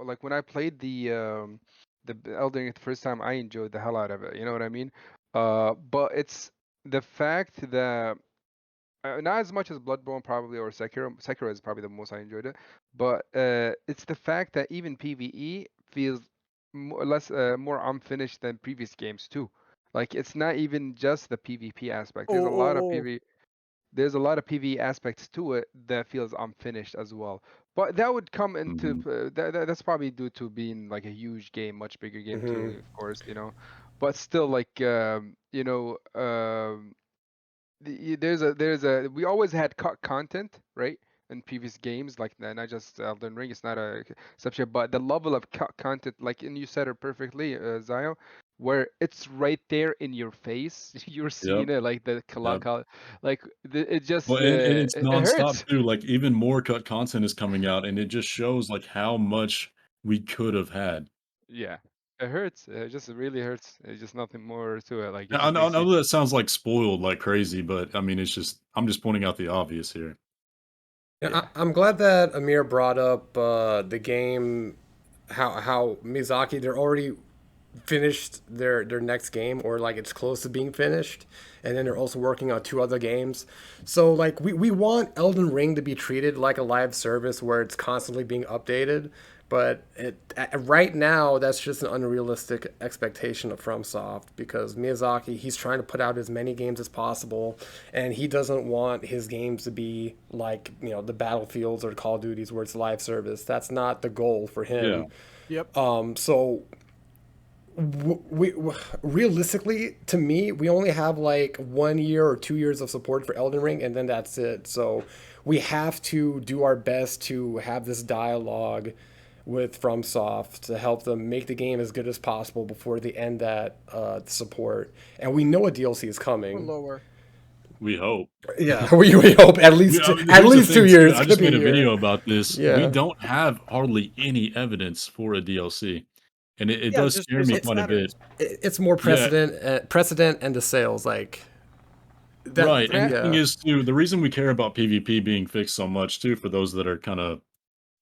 Like when I played the Elden Ring the first time, I enjoyed the hell out of it. You know what I mean? But it's the fact that not as much as Bloodborne probably or Sekiro. Sekiro is probably the most I enjoyed it, but it's the fact that even PvE feels more unfinished than previous games too. Like it's not even just the PvP aspect. Oh, oh, oh. There's a lot of PvE aspects to it that feels unfinished as well. But that would come into Mhm. that's probably due to being like a huge game, much bigger game Hmm. too, of course, But still, like there's a we always had content, right, in previous games, like not just Elden Ring. It's not a exception, but the level of content, like, and you said it perfectly, Zio, where it's right there in your face. You're Yep, seeing it, like the yep. like it just Well, and it's it nonstop hurts. too, like, even more cut content is coming out, and it just shows, like, how much we could have had. Yeah, it hurts. It just really hurts. It's just nothing more to it. Like it Now, I just know I makes you. know that sounds like spoiled like crazy, but, I mean, it's just I'm just pointing out the obvious here. Yeah, Yeah. I'm glad that Amir brought up the game, how Miyazaki, they're already finished their next game, or like it's close to being finished, and then they're also working on 2 other games. So like we want Elden Ring to be treated like a live service where it's constantly being updated, but right now that's just an unrealistic expectation of FromSoft, because Miyazaki, he's trying to put out as many games as possible, and he doesn't want his games to be like the Battlefields or Call of Duties where it's live service. That's not the goal for Yeah. him. Yep. So we realistically, to me, we only have like 1 year or 2 years of support for Elden Ring, and then that's it. So we have to do our best to have this dialogue with FromSoft to help them make the game as good as possible before they end that support. And we know a DLC is Or coming. lower. We hope. Yeah, we hope at We least I mean, at here's the least two thing too, years. I Could just be a made a year. video about this. We Yeah, don't have hardly any evidence for a DLC, and it Yeah, does just scare me based on it's quite a bit. patterns. it's more Yeah, precedent and the sales like that. right, and the thing Yeah. is too, the reason we care about PvP being fixed so much too, for those that are kinda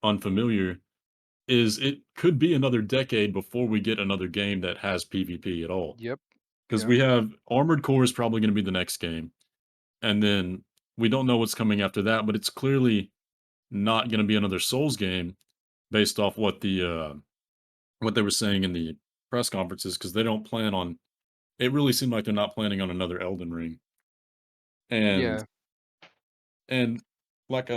unfamiliar, is it could be another decade before we get another game that has PvP at all. Yep. Because Yep. we have Armored Core is probably gonna be the next game, and then we don't know what's coming after that, but it's clearly not gonna be another Souls game based off what they were saying in the press conferences, because they don't plan on it really seemed like they're not planning on another Elden Ring. And Yeah. and like,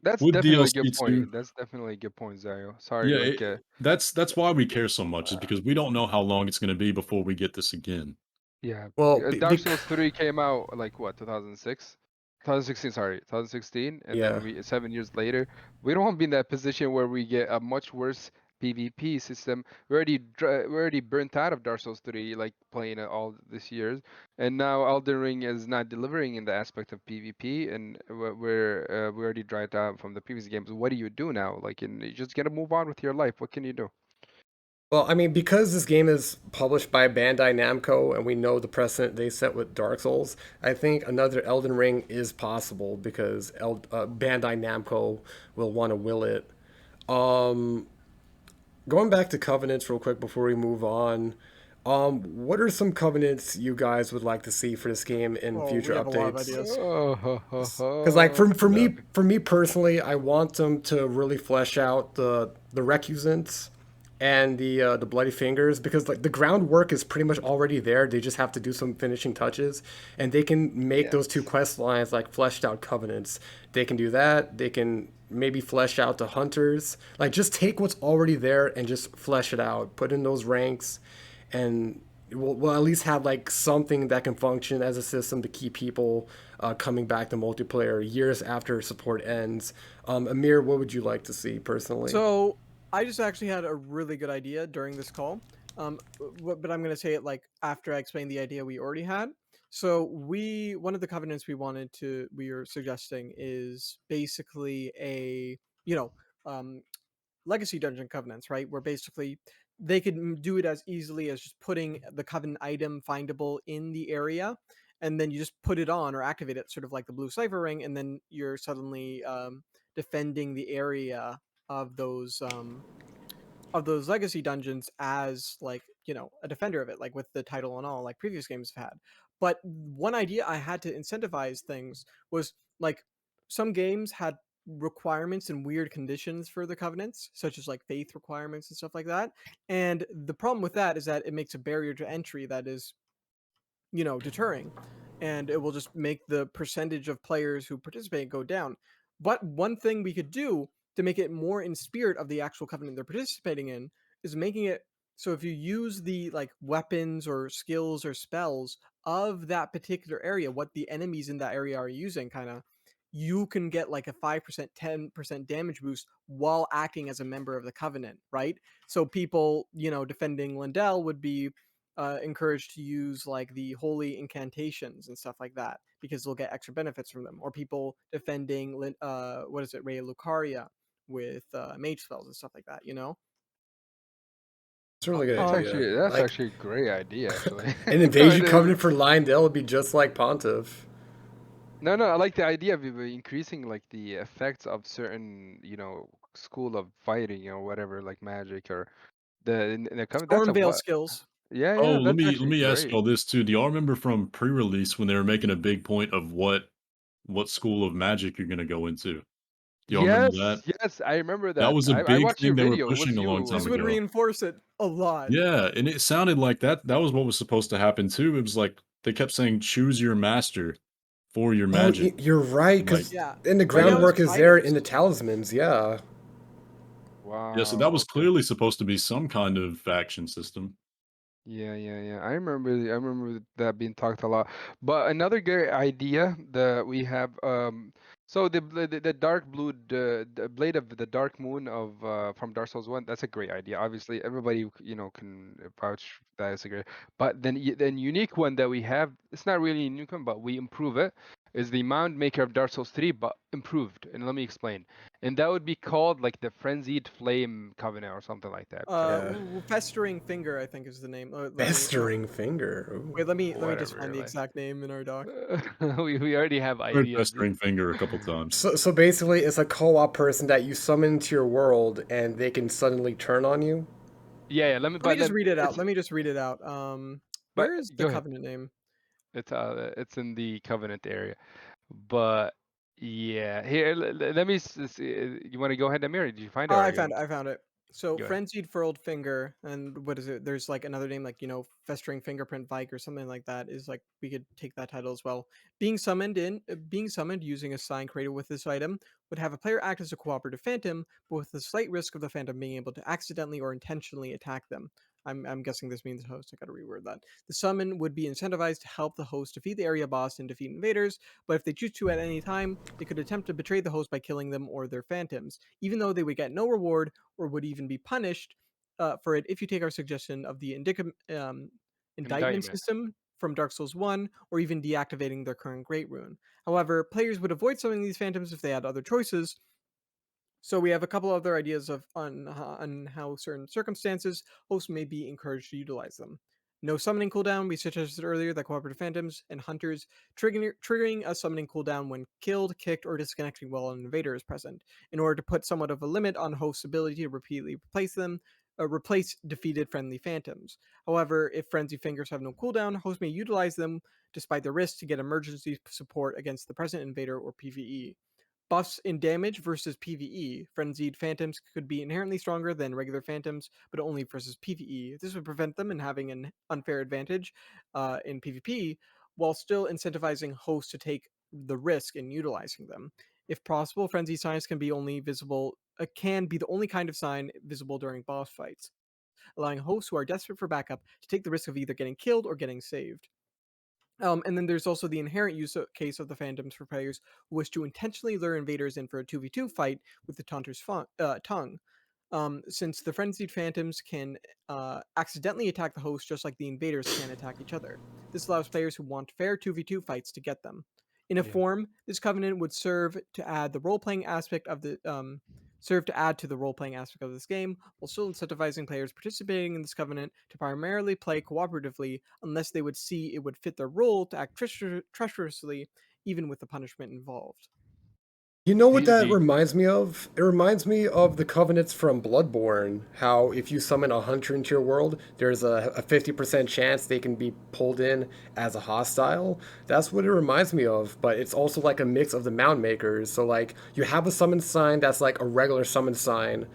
That's with definitely a DLC good too, point. That's definitely a good point, Zio. Sorry, yeah, like that's why we care so much, is because we don't know how long it's gonna be before we get this again. yeah. Well, Dark Souls 3 came out like what, 2006? 2016, sorry, 2016, and Yeah. then 7 years later, we don't want to be in that position where we get a much worse PvP system. We already burnt out of Dark Souls 3, like playing it all this years, and now Elden Ring is not delivering in the aspect of PvP, and we already dried out from the previous games. What do you do now? Like, you just gotta move on with your life. What can you do? Well, I mean, because this game is published by Bandai Namco and we know the precedent they set with Dark Souls, I think another Elden Ring is possible because Bandai Namco will want to will it. Um, Going back to covenants real quick before we move on, what are some covenants you guys would like to see for this game in Oh, we future have a lot of updates? ideas. Oh, ho, ho, Because like ho. Yeah. for me personally, I want them to really flesh out the recusants and the bloody fingers because like the groundwork is pretty much already there. They just have to do some finishing touches, and they can make those two Yes. quest lines like fleshed out covenants. They can do that. They can maybe flesh out the hunters. Like just take what's already there and just flesh it out. Put in those ranks, and we'll at least have like something that can function as a system to keep people coming back to multiplayer years after support ends. Amir, what would you like to see personally? So I just actually had a really good idea during this call. But I'm gonna say it like after I explain the idea we already had. So one of the covenants we are suggesting is basically a you know um, legacy dungeon covenants, right? Where basically they could do it as easily as just putting the covenant item findable in the area, and then you just put it on or activate it, sort of like the blue cipher ring, and then you're suddenly defending the area of those um, of those legacy dungeons as like a defender of it, like with the title and all, like previous games have had. But one idea I had to incentivize things was like some games had requirements and weird conditions for the covenants, such as like faith requirements and stuff like that. And the problem with that is that it makes a barrier to entry that is deterring, and it will just make the percentage of players who participate go down. But one thing we could do to make it more in spirit of the actual covenant they're participating in is making it so if you use the like weapons or skills or spells of that particular area, what the enemies in that area are using, kind of, you can get like a 5%, 10% damage boost while acting as a member of the covenant, right? So people, defending Lindell would be encouraged to use like the holy incantations and stuff like that because they'll get extra benefits from them. Or people defending what is it, Ray Lucaria with mage spells and stuff like that. It's a really good That's Um, idea. actually that's Like actually a great idea, actually. an invasion covenant for Lionel would be just like Pontiff. No, no, I like the idea of increasing like the effects of certain, school of fighting or whatever, like magic or in the comic. That's a Stormveil what? skills. Yeah, Oh, yeah, let that's me let actually me ask great. y'all this too. Do y'all remember from pre-release when they were making a big point of what school of magic you're gonna go into? Do y'all remember Yes, that? yes, I remember That that. was a I big watched your thing they were video. It pushing was a long you. This time would ago. reinforce it a lot. Yeah, and it sounded like that was what was supposed to happen too. It was like they kept saying choose your master for your Oh, magic. you're right, And like because Yeah. and the Right now it's groundwork is there in fighters. the talismans. Yeah. yeah, so that Wow, was okay. clearly supposed to be some kind of faction system. Yeah, yeah, yeah. I remember that being talked a lot. But another great idea that we have, so the dark blue, the blade of the dark moon of from Dark Souls 1, that's a great idea. Obviously, everybody can vouch that is a great. But then unique one that we have, it's not really a unique one, but we improve it, is the Mound Maker of Dark Souls 3, but improved. And let me explain. And that would be called like the Frenzied Flame Covenant or something like that. Yeah. Festering finger, I think, is the name. Let me Festering finger. Ooh. wait. Let me just find Whatever, the like. exact name in our doc. We already have Heard ideas. pestering finger a couple times. So basically, it's a co-op person that you summon to your world, and they can suddenly turn on you. Yeah, yeah. Let me just read it out. It's Let me just read it out. but Where is the go ahead. covenant name? It's in the Covenant area, but yeah. Here, let me. You want to go ahead, Amir? Did you find it, or I are you found it. I found it. So go ahead? frenzied furled finger, and what is it? There's like another name, like festering fingerprint Vike or something like that. Is like we could take that title as well. Being summoned using a sign created with this item would have a player act as a cooperative phantom, but with the slight risk of the phantom being able to accidentally or intentionally attack them. I'm guessing this means host. I gotta reword that. The summon would be incentivized to help the host defeat the area boss and defeat invaders, but if they choose to at any time, they could attempt to betray the host by killing them or their phantoms, even though they would get no reward or would even be punished for it if you take our suggestion of the indictment Indictment. system from Dark Souls 1, or even deactivating their current Great Rune. However, players would avoid summoning these phantoms if they had other choices, so we have a couple other ideas of on how certain circumstances hosts may be encouraged to utilize them. No summoning cooldown. We suggested earlier that cooperative phantoms and hunters triggering a summoning cooldown when killed, kicked, or disconnecting while an invader is present, in order to put somewhat of a limit on hosts' ability to repeatedly replace defeated friendly phantoms. However, if frenzy fingers have no cooldown, hosts may utilize them despite the risk to get emergency support against the present invader or PvE. Buffs in damage versus PvE. Frenzied phantoms could be inherently stronger than regular phantoms, but only versus PvE. This would prevent them in having an unfair advantage in PvP, while still incentivizing hosts to take the risk in utilizing them. If possible, frenzy signs can be the only kind of sign visible during boss fights, allowing hosts who are desperate for backup to take the risk of either getting killed or getting saved. And then there's also the inherent case of the phantoms for players who wish to intentionally lure invaders in for a 2v2 fight with the taunter's tongue. Since the frenzied phantoms can accidentally attack the host just like the invaders can attack each other. This allows players who want fair 2v2 fights to get them. In a Yeah. form, this covenant would serve to add the role-playing aspect of the serve to add to the role-playing aspect of this game, while still incentivizing players participating in this covenant to primarily play cooperatively unless they would see it would fit their role to act treacherously, even with the punishment involved. You know what The that the reminds me of? It reminds me of the covenants from Bloodborne. How if you summon a hunter into your world, there's a 50% chance they can be pulled in as a hostile. That's what it reminds me of. But it's also like a mix of the Mound Makers. So like you have a summon sign that's like a regular summon sign,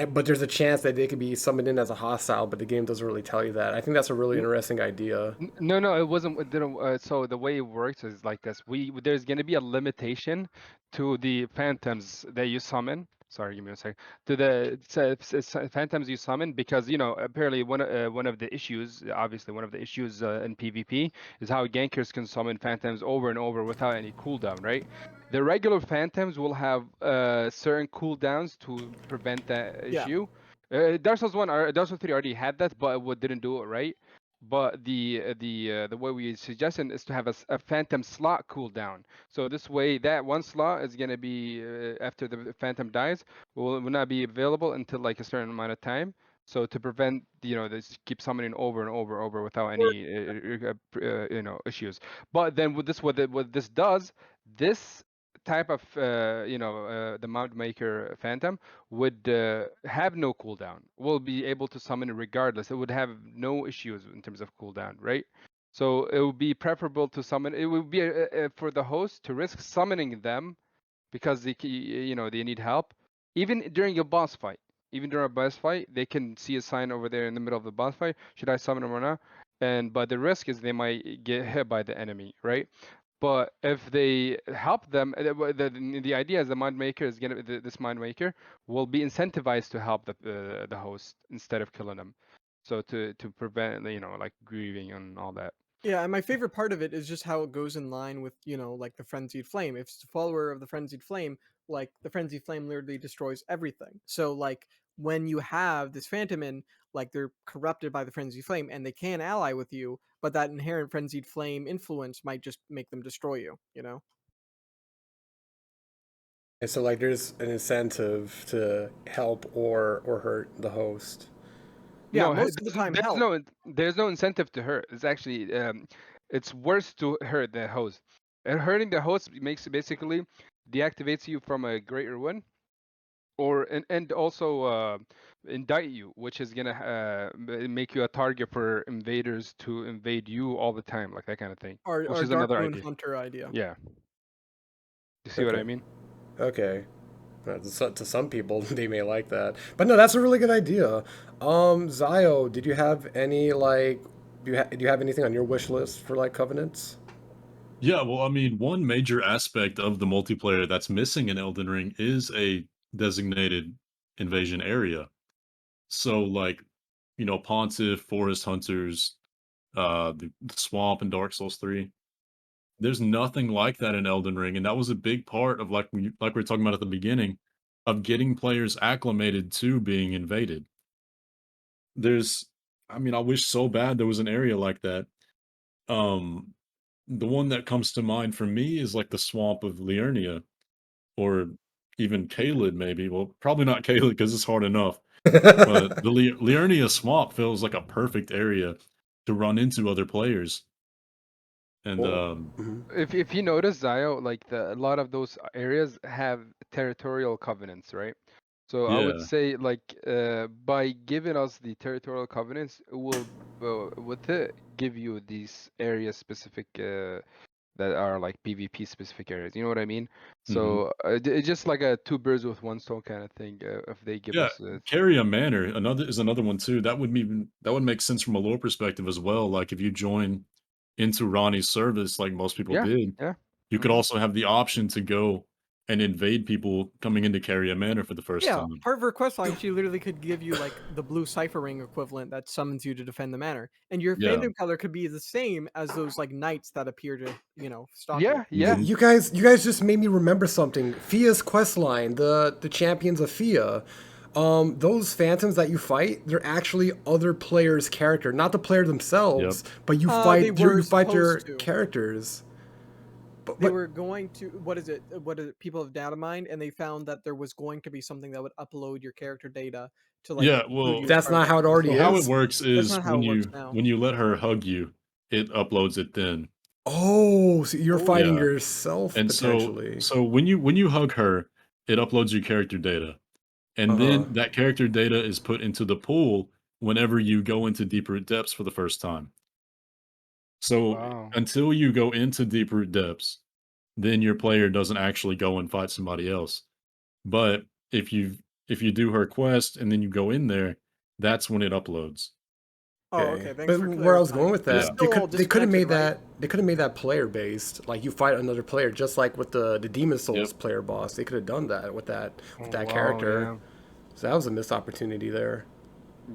but there's a chance that they could be summoned in as a hostile. But the game doesn't really tell you that. I think that's a really interesting idea. No, it wasn't. It didn't. So the way it works is like this. There's going to be a limitation to the phantoms that you summon. Sorry, give me a sec. To the phantoms you summon, because apparently one of the issues, obviously one of the issues in PvP is how gankers can summon phantoms over and over without any cooldown, right? The regular phantoms will have certain cooldowns to prevent that Yeah, issue. Dark Souls 1, Dark Souls 3 already had that, but it didn't do it right. But the way we suggested is to have a phantom slot cooldown. So this way, that one slot is gonna be after the phantom dies, will not be available until like a certain amount of time. So to prevent this keep summoning over and over without any issues. But then with this, what this does, this type of the Mount Maker Phantom would have no cooldown. Will be able to summon it regardless. It would have no issues in terms of cooldown, right? So it would be preferable to summon. It would be for the host to risk summoning them because they need help, even during a boss fight. Even during a boss fight, they can see a sign over there in the middle of the boss fight. Should I summon them or not? But the risk is they might get hit by the enemy, right? But if they help them, the idea is the mind maker is this mind maker will be incentivized to help the host instead of killing them. So to prevent like grieving and all that. yeah, and my favorite part of it is just how it goes in line with, like the frenzied flame. If it's a follower of the frenzied flame, like the frenzied flame literally destroys everything. So like when you have this phantom in, like they're corrupted by the frenzied flame and they can ally with you, but that inherent frenzied flame influence might just make them destroy you. And so like there's an incentive to help or hurt the host. Yeah, No, most of the time help. there's no incentive to hurt. It's actually it's worse to hurt the host. And hurting the host makes basically deactivates you from a greater win, or and also indict you, which is gonna make you a target for invaders to invade you all the time, like that kind of thing. Which Our is Dark another Moon idea. Hunter idea. Yeah, you see what I Okay. mean? Okay. To some people, they may like that, but no, that's a really good idea. Zio, did you have any like, do you have anything on your wish list for like covenants? Yeah, well, I mean, one major aspect of the multiplayer that's missing in Elden Ring is a designated invasion area. So, like, Pontiff, Forest Hunters, the Swamp in Dark Souls 3. There's nothing like that in Elden Ring, and that was a big part of like we were talking about at the beginning, of getting players acclimated to being invaded. There's I mean, I wish so bad there was an area like that. Um, the one that comes to mind for me is like the Swamp of Liurnia, or even Caelid maybe. Well, probably not Caelid because it's hard enough. But the Liurnia Swamp feels like a perfect area to run into other players. And Well, mhm. If you notice, Zio, like a lot of those areas have territorial covenants, right? So I would yeah, say, like, by giving us the territorial covenants, it will with it give you these area specific that are like PvP specific areas. You know what I mean? mhm. So it's just like a two birds with one stone kind of thing. If they give Yeah, us, Carry a Manor, another one too. That would make sense from a lore perspective as well. Like if you join into Ronnie's service, like most people yeah, did, yeah. you could Hmm. also have the option to go and invade people coming into Carry a Manor for the first Yeah, time. part of her quest line, she literally could give you like the blue cipher ring equivalent that summons you to defend the manor, and your Yeah. fandom color could be the same as those like knights that appear to stalk you. Yeah, Hey, yeah. Mhm. you guys just made me remember something. Fia's quest line, the champions of Fia. Those phantoms that you fight, they're actually other players' character, not the player Yep. themselves, but They were you fight your supposed to. characters. They But were going to what is it? What is it? People have data mined, and they found that there was going to be something that would upload your character data to like Yeah, include well, you as that's part of not that how it quest already so line. how it is. works That's is not how it works now. when you let her hug you, it uploads it then. Oh, so you're Oh, fighting Yeah. yourself And potentially. so when you hug her, it uploads your character data. And Uh-huh. then that character data is put into the pool whenever you go into Deep Root Depths for the first time. So Wow. until you go into Deep Root Depths, then your player doesn't actually go and fight somebody else. But if you do her quest and then you go in there, that's when it uploads. oh, Okay. okay. Thanks But for where I was going clarifying. with But it's Yeah. that, they still all could have disconnected, made right? that player based. Like you fight another player, just like with the Demon Yep. Souls player boss. They could have done that with Oh, that wow, character. yeah. So that was a missed opportunity there.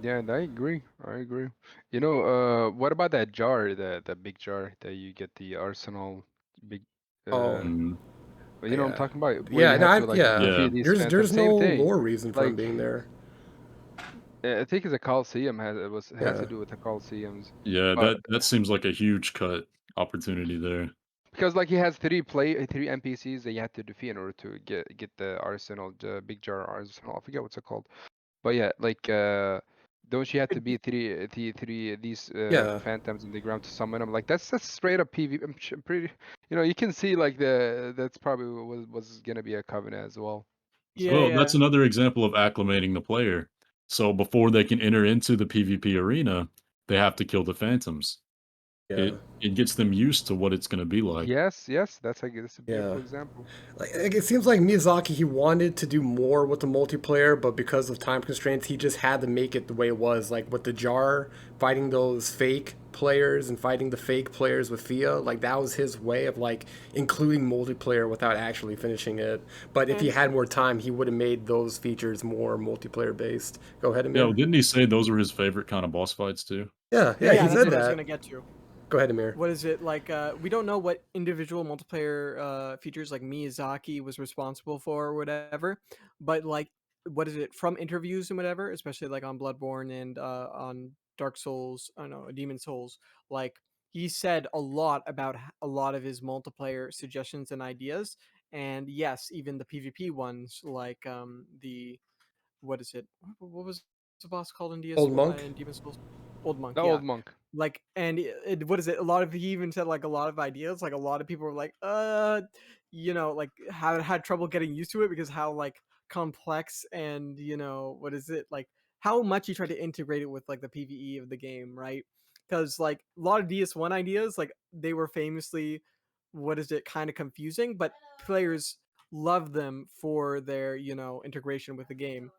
Yeah, and I agree. I agree. What about that jar, the big jar that you get the arsenal big Oh, Mhm. you know what I'm yeah. talking about? Where you Yeah, no, have to like yeah. Yeah. defeat these There's phantoms. no Same thing. lore reason for him Like being there. I think it's a Colosseum has Yeah. to do with the Colosseums. Yeah, But that seems like a huge cut opportunity there. because like he has three NPCs that you have to defeat in order to get the arsenal, the big jar arsenal. I forget what's it called. But yeah, like don't you have to beat three these Yeah. phantoms in the ground to summon them? Like that's straight up PvP. I'm pretty, you can see like that's probably was gonna be a covenant as well. Yeah, So Well, that's yeah. another example of acclimating the player. So before they can enter into the PvP arena, they have to kill the phantoms. Yeah. It gets them used to what it's going to be like. yes, that's a Yeah. beautiful example. Like it seems like Miyazaki, he wanted to do more with the multiplayer, but because of time constraints, he just had to make it the way it was. Like with the jar, fighting those fake players and fighting the fake players with Fia, like that was his way of like including multiplayer without actually finishing it. But if he And had more time, he would have made those features more multiplayer based. Go ahead, Yeah, well, Amir. didn't he say those were his favorite kind of boss fights too? Yeah, Yeah, yeah, yeah, he he that's said what I did. was that. gonna get to. Go ahead, Amir. What is it like? We don't know what individual multiplayer features like Miyazaki was responsible for or whatever, but like, what is it from interviews and whatever, especially like on Bloodborne and on Dark Souls, I don't know, Demon Souls. Like he said a lot about a lot of his multiplayer suggestions and ideas, and yes, even the PvP ones, like the what is it? What was the boss called in Old Monk. In Demon Souls? Old Monk, The yeah. old monk. Like, and what is it? A lot of he even said like a lot of ideas. Like a lot of people were like, like had trouble getting used to it because how like complex and what is it like how much he tried to integrate it with like the PVE of the game, right? Because like a lot of DS1 ideas, like they were famously, what is it, kind of confusing, but players love them for their integration with the game.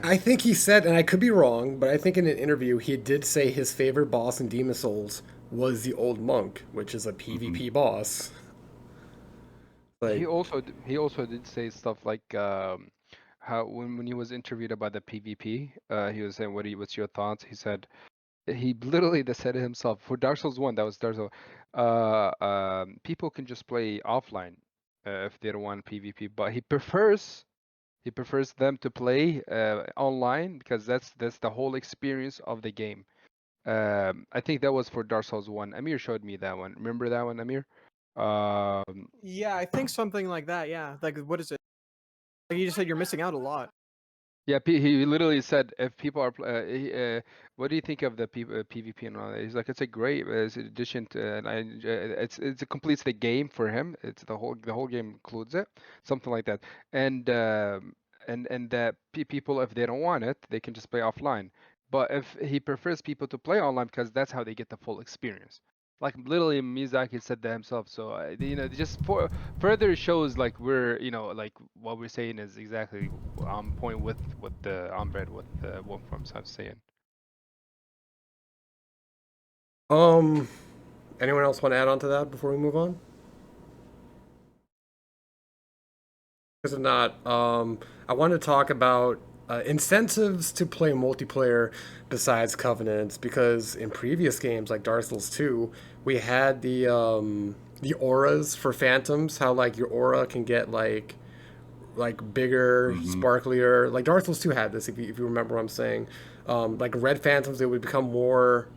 I Yes. think he said, and I could be wrong, but I think in an interview he did say his favorite boss in Demon Souls was the Old Monk, which is a Mhm. PvP boss. He Like, also he also did say stuff like how when he was interviewed about the PvP, he was saying, what's your thoughts?" He said he literally just said it himself for Dark Souls 1. That was Dark Souls. People can just play offline if they don't want PvP, but he prefers them to play online because that's the whole experience of the game. I think that was for Dark Souls 1. Amir showed me that one. Remember that one, Amir? Yeah, I think something like that. Yeah, like what is it? Like you just said, you're missing out a lot. Yeah, he literally said if people are, what do you think of the PvP and all that? He's like, it's a great it's an addition to, and it completes the game for him. It's the whole game includes it, something like that. And that people, if they don't want it, they can just play offline. But if he prefers people to play online because that's how they get the full experience. Like literally, Miyazaki said that himself. So just further shows like we're like what we're saying is exactly on point with what the Umbred what the one from South saying. Anyone else want to add on to that before we move on? Because if not, I want to talk about incentives to play multiplayer besides Covenants. Because in previous games like Dark Souls 2, we had the auras for phantoms. How like your aura can get like bigger, Hmm. sparklier. Like Dark Souls 2 had this, if you remember what I'm saying. Like red phantoms, they would become more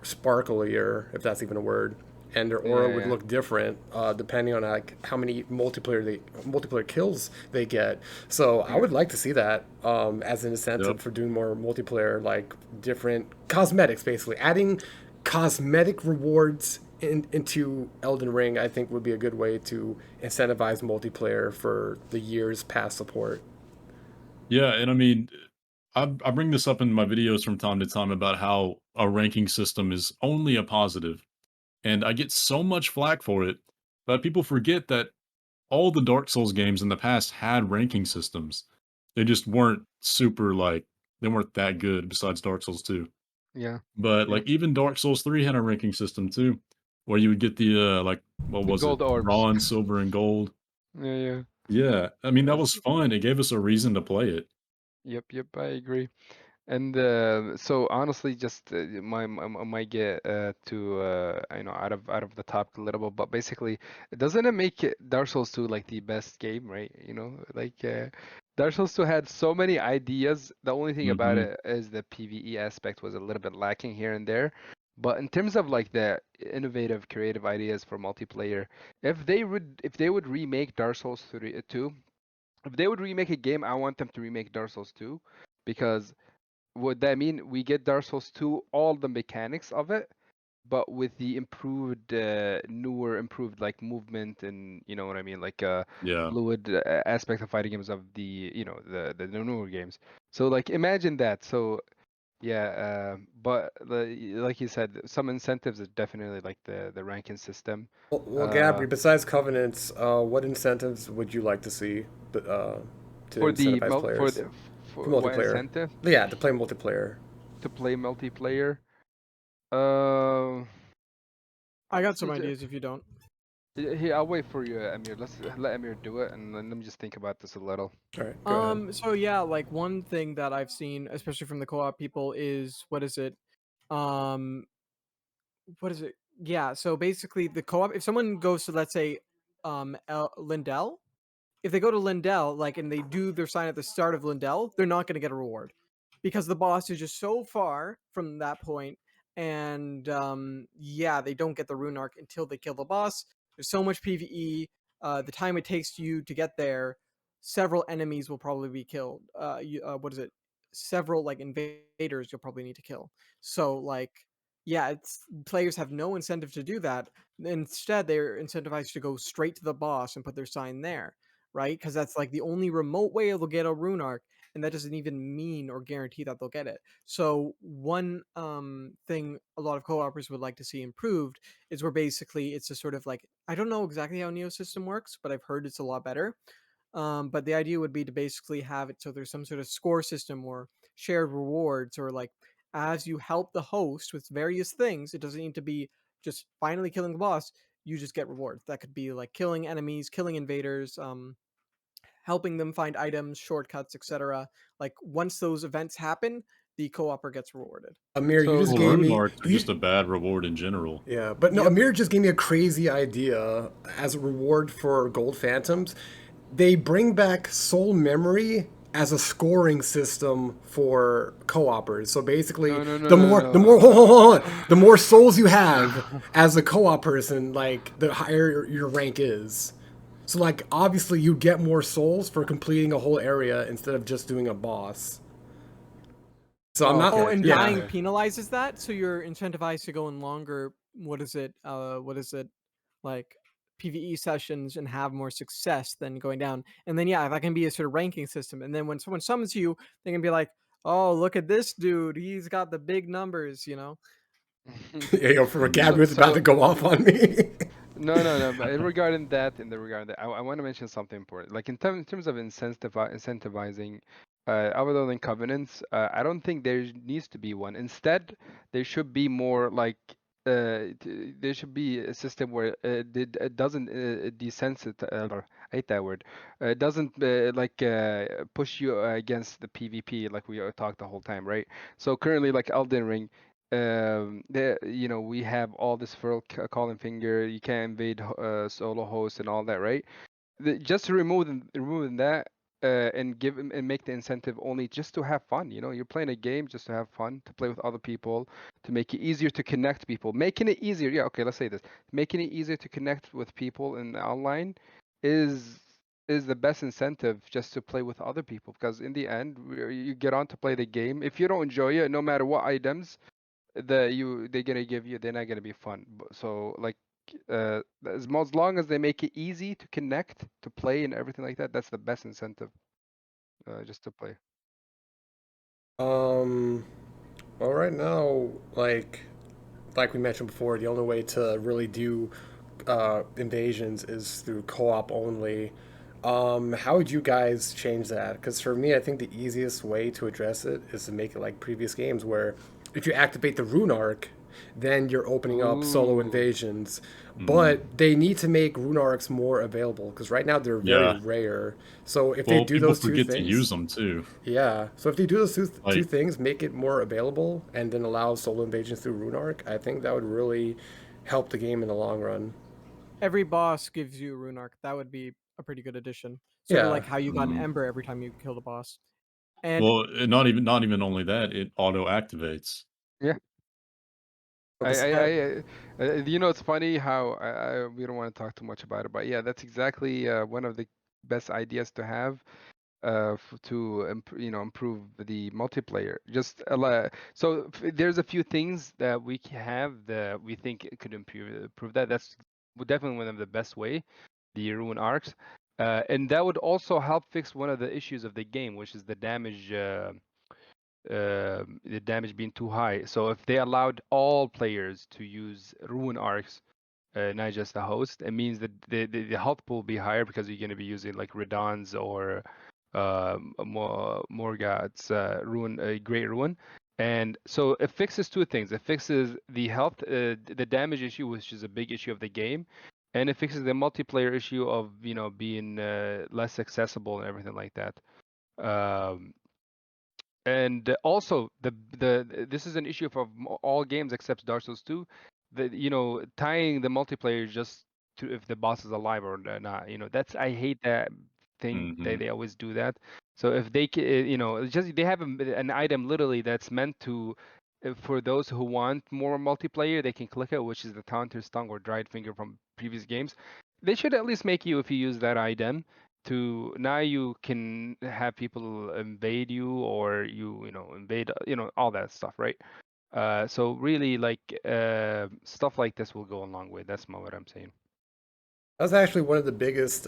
sparklier, if that's even a word, and their aura Yeah, would yeah, look different depending on like how many multiplayer kills they get. So I would like to see that as an Yep. incentive for doing more multiplayer, like different cosmetics, basically adding cosmetic rewards into Elden Ring. I think would be a good way to incentivize multiplayer for the years past support. Yeah, and I mean, I bring this up in my videos from time to time about how a ranking system is only a positive, and I get so much flack for it, but people forget that all the Dark Souls games in the past had ranking systems. They just weren't super like they weren't that good besides Dark Souls 2. yeah. But Yep. like even Dark Souls 3 had a ranking system too, where you would get the like what The was it? gold orbs. Bronze, silver, and gold. Yeah, yeah. Yeah. I mean that was Yes. fun. It gave us a reason to play it. Yep, yep. I agree. And so honestly, just might get to out of the topic a little bit, but basically, doesn't it make Dark Souls 2 like the best game, right? Like Dark Souls 2 had so many ideas. The only thing about Hmm. it is the PvE aspect was a little bit lacking here and there. But in terms of like the innovative, creative ideas for multiplayer, if they would remake Dark Souls 3, 2, if they would remake a game, I want them to remake Dark Souls 2 because would that mean we get Dark Souls 2, all the mechanics of it, but with the improved like movement and you know what I mean, like Yeah. fluid aspect of fighting games of the newer games. So like imagine that. So yeah, but like you said, some incentives are definitely like the ranking system. Well, Uh, Gabri, besides covenants, what incentives would you like to see to for the incentivize mul players for for what multiplayer? incentive Yeah, to play multiplayer. to play multiplayer? Uh, I got honestly, some ideas if you don't. Here, I'll wait for you, Amir. Let's let Amir do it, and then let me just think about this a little. All right, go ahead. So yeah, like one thing that I've seen, especially from the co-op people, is what is it? Um, what is it? Yeah, so basically the co-op, if someone goes to, let's say, Lindell, if they go to Lindell, like, and they do their sign at the start of Lindell, they're not going to get a reward because the boss is just so far from that point, and yeah, they don't get the rune arc until they kill the boss. There's so much PVE. The time it takes you to get there, several enemies will probably be killed. What is it? Several like invaders you'll probably need to kill. So like, yeah, it's players have no incentive to do that. Instead, they're incentivized to go straight to the boss and put their sign there, right? Because that's like the only remote way they'll get a rune arc, and that doesn't even mean or guarantee that they'll get it. So one thing a lot of co-opers would like to see improved is where basically it's a sort of like, I don't know exactly how Neo system works, but I've heard it's a lot better. But the idea would be to basically have it so there's some sort of score system or shared rewards, or like as you help the host with various things, it doesn't need to be just finally killing the boss. You just get rewards. That could be like killing enemies, killing invaders, helping them find items, shortcuts, etc. Like once those events happen, the co-opper gets rewarded. Amir, you So just Well, gave rune me. arcs are just a bad reward in general. Yeah, but no, Yep. Amir just gave me a crazy idea as a reward for Gold Phantoms. They bring back Soul Memory as a scoring system for co-opers. So basically, no, no, no, the no, more no. the more hold on, the more souls you have as a co-op person, like the higher your rank is. So like obviously you get more souls for completing a whole area instead of just doing a boss. So I'm Oh, not. Oh, okay, and Yeah. dying okay. penalizes that, so you're incentivized to go in longer. What is it? Like PVE sessions and have more success than going down. And then yeah, that can be a sort of ranking system. And then when someone summons you, they can be like, "Oh, look at this dude! He's got the big numbers," you know. Yeah, yo, for Mm. Gabri was about to So go off on me. no. But regarding that, I want to mention something important. Like in terms of incentivizing other than covenants, I don't think there needs to be one. Instead, there should be more like there should be a system where it doesn't desensitize. I hate that word. It doesn't push you against the PvP like we talked the whole time, right? So currently, like Elden Ring, we have all this feral calling finger. You can't invade solo hosts and all that, right? Just removing that and and make the incentive only just to have fun. You're playing a game just to have fun, to play with other people, to make it easier to connect people. Making it easier, yeah, okay, let's say this. Making it easier to connect with people in online is is the best incentive just to play with other people, because in the end you get on to play the game. If you don't enjoy it, no matter what items they're gonna give you, they're not gonna be fun. So like as long as they make it easy to connect, to play, and everything like that, that's the best incentive just to play. um, well, right now, like we mentioned before, the only way to really do invasions is through co-op only. How would you guys change that? Because for me, I think the easiest way to address it is to make it like previous games, where if you activate the rune arc, then you're opening up solo Ooh. invasions. Mm. But they need to make rune arcs more available because right now they're very Yeah. rare. So if they Well, do people those two forget to use things, them too. yeah. So if they do those two Like, things, make it more available, and then allow solo invasions through rune arc, I think that would really help the game in the long run. Every boss gives you a rune arc. That would be a pretty good addition. Sort of Yeah. like how you got an mm, ember every time you killed a boss. And well, not even only that, it auto activates. Yeah. But uh, It's funny how we don't want to talk too much about it, but yeah, that's exactly one of the best ideas to have to improve the multiplayer. Just so there's a few things that we can have that we think it could improve that. That's definitely one of the best way, the ruin arcs, and that would also help fix one of the issues of the game, which is the damage being too high. So if they allowed all players to use ruin arcs, not just the host, it means that the health pool will be higher because you're going to be using like Redans or Morgoth's ruin, Great Ruin. And so it fixes two things. It fixes the health, the damage issue, which is a big issue of the game, and it fixes the multiplayer issue of being less accessible and everything like that. Um, and also this is an issue for all games except Dark Souls 2. Tying the multiplayer just to if the boss is alive or not. That's I hate that thing that Hmm. they always do that. So if they it's just they have an item literally that's meant to for those who want more multiplayer, they can click it, which is the Taunter's Tongue or Dried Finger from previous games. They should at least make you, if you use that item, to now you can have people invade you, or invade all that stuff, right? So really, like stuff like this will go a long way. That's what I'm saying. that's actually one of the biggest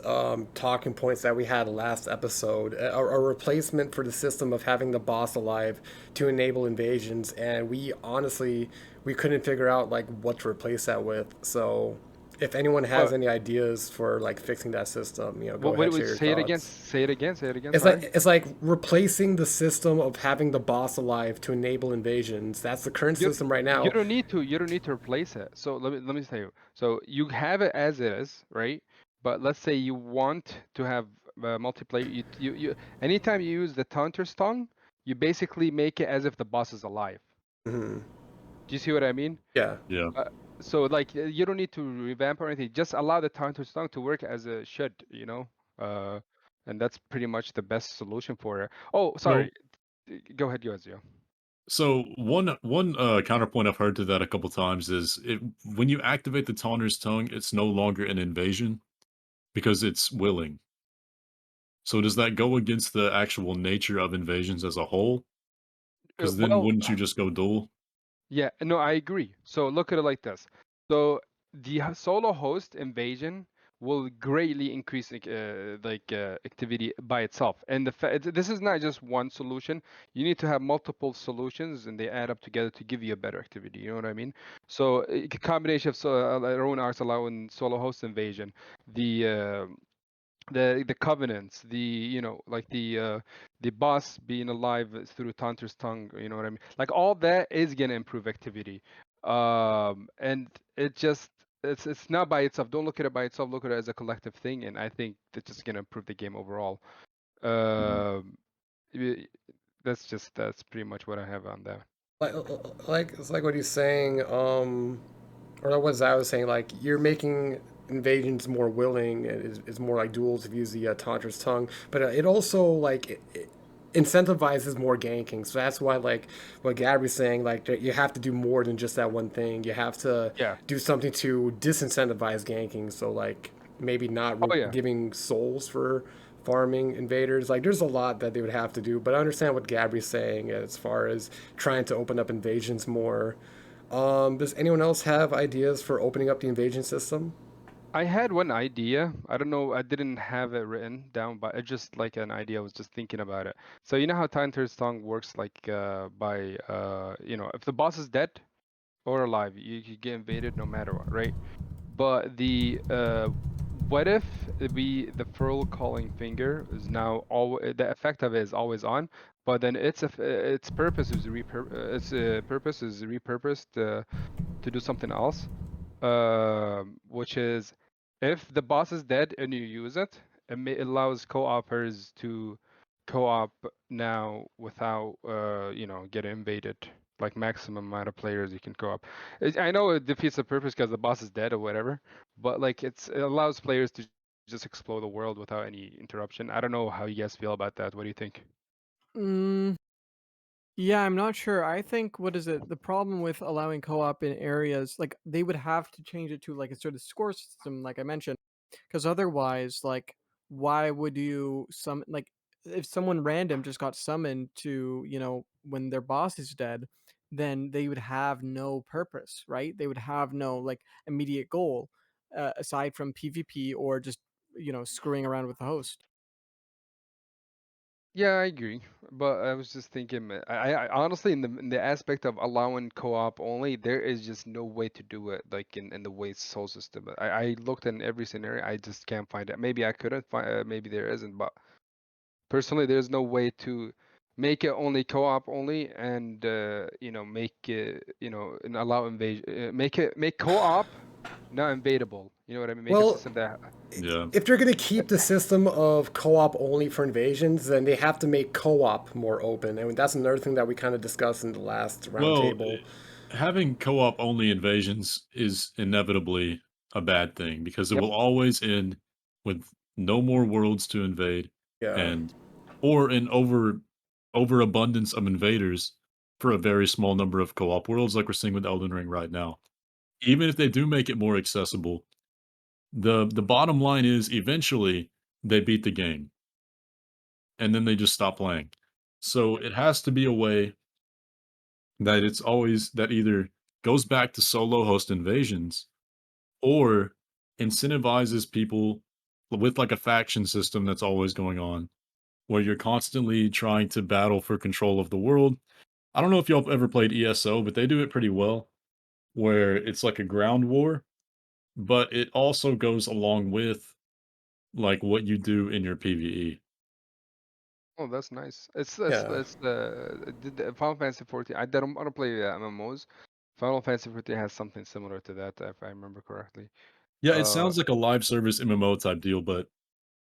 talking points that we had last episode. A replacement for the system of having the boss alive to enable invasions, and we honestly we couldn't figure out like what to replace that with. So if anyone has Well, any ideas for like fixing that system, go what ahead, would share your say it again? thoughts. Say it again. Say it again. It's Sorry. like replacing the system of having the boss alive to enable invasions. That's the current You system right you now. don't need to replace it. So let me tell you. So you have it as it is, right? But let's say you want to have multiplayer, you anytime you use the Taunter's Tongue, you basically make it as if the boss is alive. Hmm. Do you see what I mean? Yeah. Yeah. So like you don't need to revamp or anything. Just allow the Taunter's Tongue to work as it should, you know. And that's pretty much the best solution for it. Oh, sorry. Go ahead, Yozio. So one counterpoint I've heard to that a couple times is when you activate the Taunter's Tongue, it's no longer an invasion because it's willing. So does that go against the actual nature of invasions as a whole? Because then Well, wouldn't you just go duel? yeah, no, I agree. So look at it like this. So the solo host invasion will greatly increase activity by itself. And this is not just one solution. You need to have multiple solutions, and they add up together to give you a better activity. You know what I mean? So a combination of Rune Arts allowing solo host invasion, the the covenants, the boss being alive through Tanter's tongue, you know what I mean? Like all that is gonna improve activity. And it's not by itself. Don't look at it by itself, look at it as a collective thing, and I think that's just gonna improve the game overall. Um y- that's pretty much what I have on that. Like it's like what he's saying, or what I was saying. Like you're making invasions more willing. It's more like duels if you use the Tantra's tongue, but it also like it incentivizes more ganking. So that's why like what Gabri's saying, like that you have to do more than just that one thing. You have to Yeah. do something to disincentivize ganking. So like maybe not Oh yeah. giving souls for farming invaders. Like there's a lot that they would have to do, but I understand what Gabri's saying as far as trying to open up invasions more. Does anyone else have ideas for opening up the invasion system? I had one idea. I don't know. I didn't have it written down, but it's just like an idea. I was just thinking about it. So you know how Tanter's tongue works, like by if the boss is dead or alive, you get invaded no matter what, right? But what if the furl calling finger is now all the effect of it is always on, but then its purpose is repurposed to do something else, which is if the boss is dead and you use it, it allows co-opers to co-op now without getting invaded. Like maximum amount of players you can co-op. I know it defeats the purpose because the boss is dead or whatever, but like it allows players to just explore the world without any interruption. I don't know how you guys feel about that. What do you think? Mm, yeah, I'm not sure. I think what is it? The problem with allowing co-op in areas like they would have to change it to like a sort of score system, like I mentioned, because otherwise, like, why would you like if someone random just got summoned to when their boss is dead, then they would have no purpose, right? They would have no like immediate goal aside from PvP or just screwing around with the host. Yeah, I agree, but I was just thinking, I honestly, in the aspect of allowing co-op only, there is just no way to do it like in the way Soul system. I looked in every scenario, I just can't find it. Maybe I couldn't find, maybe there isn't, but personally, there's no way to make it only co-op only and make it and allow invasion, make co-op not invadable. You know what I mean? Make a Well, system that Yeah. if they're going to keep the system of co-op only for invasions, then they have to make co-op more open. I mean, that's another thing that we kind of discussed in the last Well, roundtable. having co-op only invasions is inevitably a bad thing because it yep. will always end with no more worlds to invade Yeah. and or an overabundance of invaders for a very small number of co-op worlds like we're seeing with Elden Ring right now. Even if they do make it more accessible, the bottom line is eventually they beat the game and then they just stop playing. So it has to be a way that it's always that either goes back to solo host invasions or incentivizes people with like a faction system that's always going on where you're constantly trying to battle for control of the world. I don't know if y'all ever played ESO, but they do it pretty well where it's like a ground war, but it also goes along with like what you do in your PvE. Oh, that's nice. Yeah. It's the Final Fantasy 14. I don't play MMOs. Final Fantasy 14 has something similar to that, if I remember correctly. Yeah, it Uh, sounds like a live service MMO type deal, but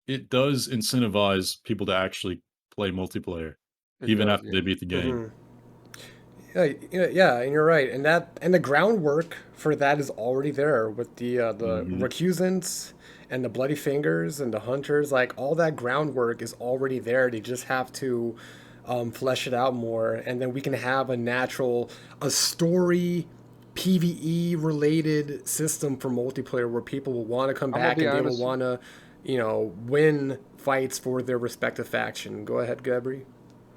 it does incentivize people to actually play multiplayer, It even does, after yeah. they beat the game. Mhm. Yeah, and you're right, and the groundwork for that is already there with the Hmm. recusants and the bloody fingers and the hunters. Like all that groundwork is already there. They just have to flesh it out more, and then we can have a story PVE related system for multiplayer where people will want to come I'm gonna back be and they will honest. want to, win fights for their respective faction. Go ahead, Gabri.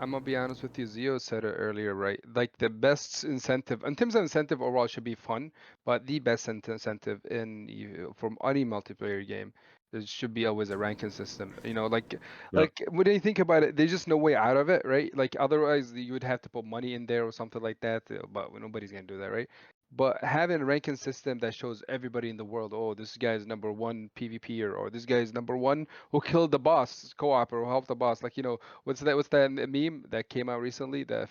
I'm gonna be honest with you. Zio said it earlier, right? Like the best incentive in terms of incentive overall should be fun, but the best incentive from any multiplayer game, there should be always a ranking system. Yep. Like when you think about it, there's just no way out of it, right? Like otherwise you would have to put money in there or something like that, but nobody's gonna do that, right? But having a ranking system that shows everybody in the world, oh, this guy is number one PvP or this guy is number one who killed the boss co-op or who helped the boss, like what's that meme that came out recently? The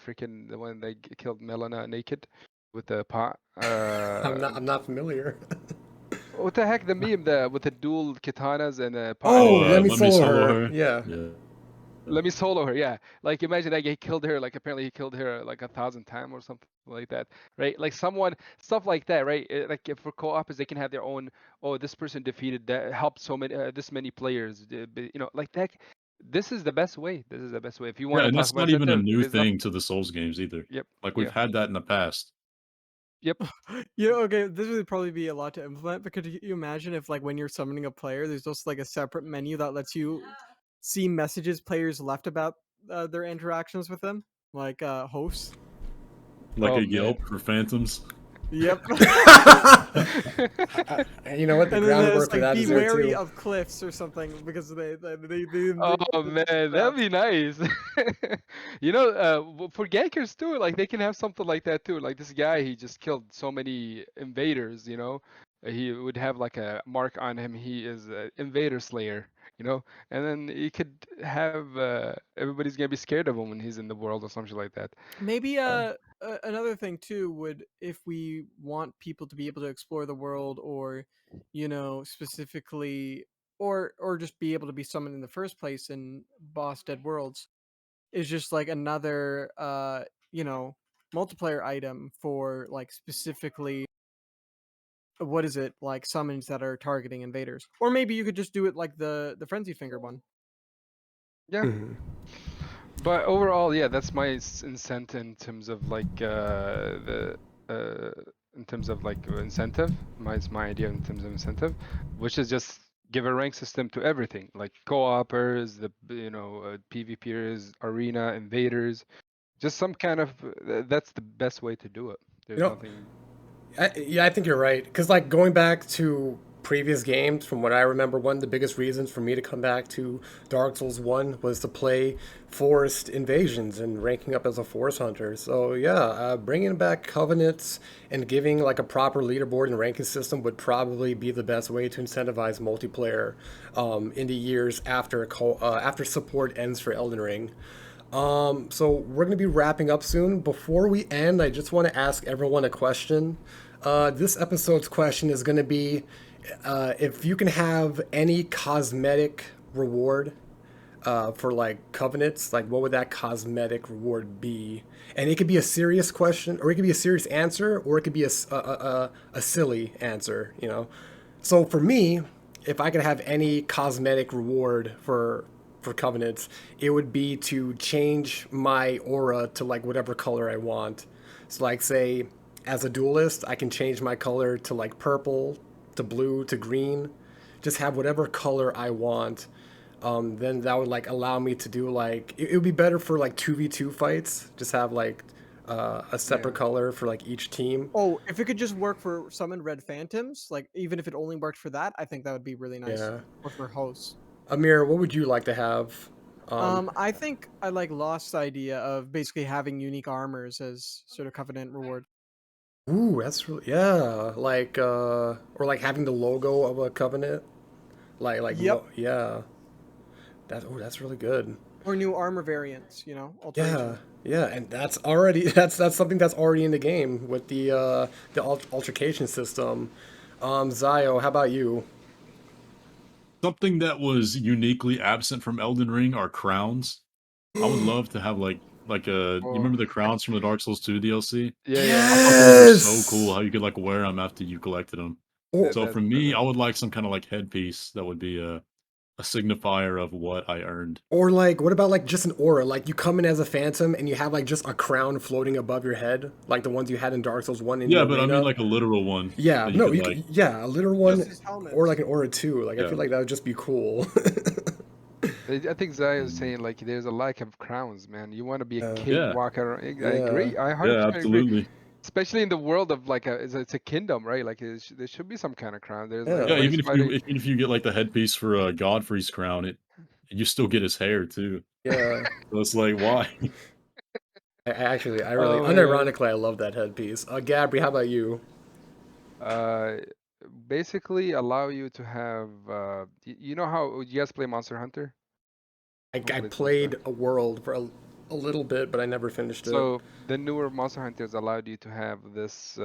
one that killed Melana naked with the pot. I'm not familiar. What the heck? The meme with the dual katanas and a pot and Oh, Oh, let me the let me solo solo her. her. Yeah. Yeah. let me solo her. Yeah, like imagine that he killed her. Like apparently he killed her like 1,000 times or something like that, right? Like stuff like that, right? Like if for co-ops they can have their own. Oh, this person defeated that helped so many this many players. Like that. This is the best way. This is the best way. If you want Yeah, to and talk that's about not even a incentive, new there's nothing. thing to the Souls games either. Yep. Like we've Yeah. had that in the past. Yep. Okay, this would probably be a lot to implement, but could you imagine if, like, when you're summoning a player, there's just like a separate menu that lets you see messages players left about their interactions with them, like hosts? Like Oh a man. Yelp for phantoms. Yep. You know what? The And then there's groundwork for like, that be is there wary too. of cliffs or something because Oh they man, that'd traps. be nice. For gankers too, like they can have something like that too. Like this guy, he just killed so many invaders, He would have like a mark on him. He is an invader slayer, And then he could have everybody's gonna be scared of him when he's in the world or something like that. Maybe Uh, another thing too would, if we want people to be able to explore the world, or specifically, or just be able to be summoned in the first place in boss dead worlds, is just like another multiplayer item for, like, specifically, what is it, like, summons that are targeting invaders. Or maybe you could just do it like the frenzy finger one. yeah. Mhm. But overall, yeah, that's my incentive in terms of like the uh in terms of like incentive. My idea in terms of incentive, which is just give a rank system to everything, like co-opers, PvPers, arena invaders, just some kind of. That's the best way to do it. You There's know, nothing. yeah, I think you're right. Because, like, going back to previous games, from what I remember, one of the biggest reasons for me to come back to Dark Souls 1 was to play forest invasions and ranking up as a forest hunter. So, yeah, bringing back covenants and giving, like, a proper leaderboard and ranking system would probably be the best way to incentivize multiplayer in the years after support ends for Elden Ring. So we're gonna be wrapping up soon. Before we end, I just want to ask everyone a question. This episode's question is gonna be, if you can have any cosmetic reward for like covenants, like what would that cosmetic reward be? And it could be a serious question, or it could be a serious answer, or it could be a silly answer. So for me, if I could have any cosmetic reward for covenants, it would be to change my aura to like whatever color I want. So like say as a duelist, I can change my color to like purple, to blue, to green. Just have whatever color I want. Then that would like allow me to do like it would be better for like 2v2 fights. Just have like a separate Yeah. color for like each team. Oh, if it could just work for summoned red phantoms, like even if it only worked for that, I think that would be really nice. Yeah. Or for hosts. Amir, what would you like to have? I think I like Lost's idea of basically having unique armors as sort of covenant reward. Ooh, that's really yeah, like or like having the logo of a covenant, Yep. yeah, that's really good. Or new armor variants, Yeah, alteration. yeah, and that's already that's something that's already in the game with the altercation system. Zio, how about you? Something that was uniquely absent from Elden Ring are crowns. I would love to have like a you Oh, remember the crowns from the Dark Souls 2 DLC? yeah. I thought those were so Yes. cool how you could like wear them after you collected them. Or So That's for me, I brilliant. would like some kind of like headpiece that would be a signifier of what I earned. or like what about like just an aura? Like you come in as a phantom and you have like just a crown floating above your head, like the ones you had in Dark Souls 1 in the Yeah, but I mean arena. like a literal one Yeah, that you no, could you like could, yeah, a literal yep, one His or helmet. like an aura too. Like I yeah. feel like that would just be cool. I think Zaya is Mm. saying like there's a lack of crowns, man. You want to be a Yeah. king Yeah, walking around. I Yeah. agree. I yeah, 100% agree. absolutely. Especially in the world of like it's a kingdom, right? Like there should be some kind of crown. There's like Yeah, Yeah. nobody's fighting. even if you get like the headpiece for Godfrey's crown, it you still get his hair too. Yeah. So it's like why? I really, Oh man. unironically, I love that headpiece. Gabri, how about you? Uh, basically allow you to have you know how you guys play Monster Hunter? Who I plays Monster? played a world for a little bit, but I never finished it. So the newer Monster Hunters allowed you to have this.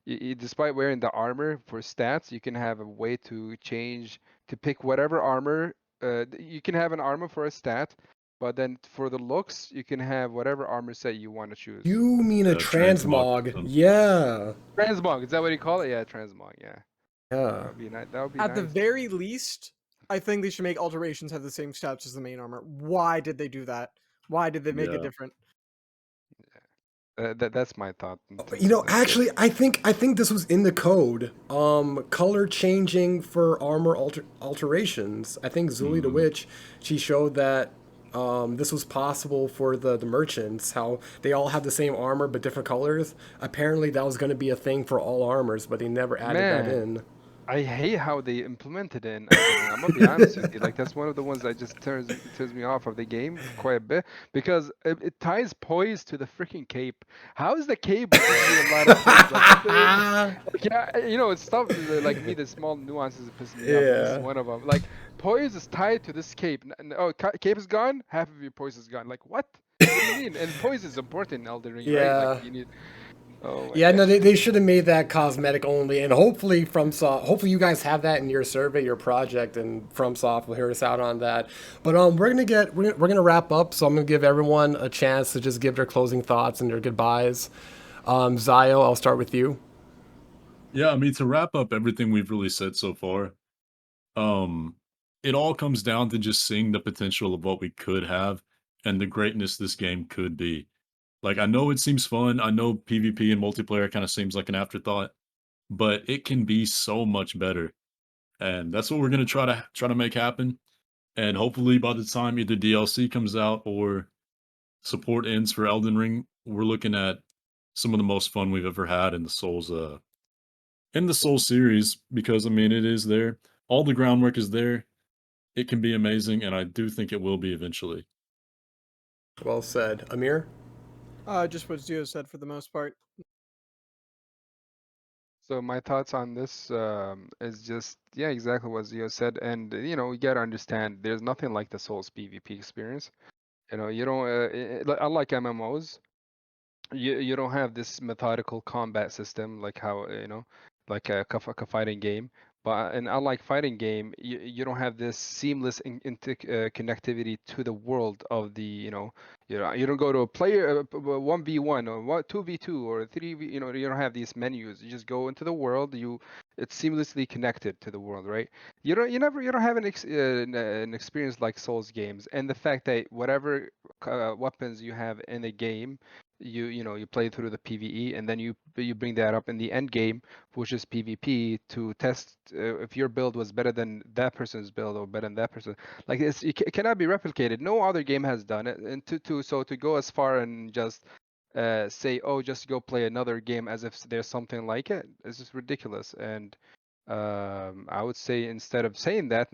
Despite wearing the armor for stats, you can have a way to change to pick whatever armor. You can have an armor for a stat, but then for the looks, you can have whatever armor set you want to choose. You mean a Yeah, transmog transmog? system. Yeah. Transmog, is that what you call it? Yeah, transmog. Yeah, Yeah. that would be nice. That would be At the nice. very least, I think they should make alterations have the same stats as the main armor. Why did they do that? Why did they make it Yeah. different? That's my thought in You terms of know, that. actually, I think this was in the code. Color changing for armor alterations. I think Zuli the Mhm. Witch, she showed that this was possible for the merchants. How they all have the same armor but different colors. Apparently, that was going to be a thing for all armors, but they never added that Man, in. I hate how they implemented it in Elden Ring. I'm gonna be honest with you. Like that's one of the ones that just turns me off of the game quite a bit because it ties poise to the freaking cape. How is the cape gives you a lot of things? Like what like, yeah, it's stuff like me. The small nuances that piss me off, and this is Yeah. one of them. Like poise is tied to this cape. Oh, cape is gone. Half of your poise is gone. Like what? What do you mean? And poise is important in Elden Ring, right? Like Yeah. you need. Oh my Yeah, god. no, they should have made that cosmetic only, and hopefully hopefully you guys have that in your survey, your project, and FromSoft will hear us out on that. But we're gonna wrap up, so I'm gonna give everyone a chance to just give their closing thoughts and their goodbyes. Zio, I'll start with you. Yeah, I mean to wrap up everything we've really said so far, um, it all comes down to just seeing the potential of what we could have and the greatness this game could be. Like I know it seems fun. I know PvP and multiplayer kind of seems like an afterthought, but it can be so much better. And that's what we're gonna try to make happen. And hopefully by the time either DLC comes out or support ends for Elden Ring, we're looking at some of the most fun we've ever had in the Souls series because I mean it is there. All the groundwork is there. It can be amazing, and I do think it will be eventually. Well said, Amir. Just what Zio said for the most part. So my thoughts on this is just yeah, exactly what Zio said, and you gotta understand there's nothing like the Souls PvP experience. You don't unlike MMOs, you don't have this methodical combat system like how like like a fighting game. But and unlike fighting game, you don't have this seamless connectivity to the world of the you don't go to a player 1v1 or 2v2 or 3v. You don't have these menus. You just go into the world. It's seamlessly connected to the world, right? You don't have an experience like Souls games, and the fact that whatever weapons you have in a game you play through the PvE, and then you bring that up in the end game, which is PvP, to test if your build was better than that person's build or better than that person. Like it cannot be replicated. No other game has done it. And to go as far and just say, oh, just go play another game as if there's something like it, it's just ridiculous. And I would say instead of saying that,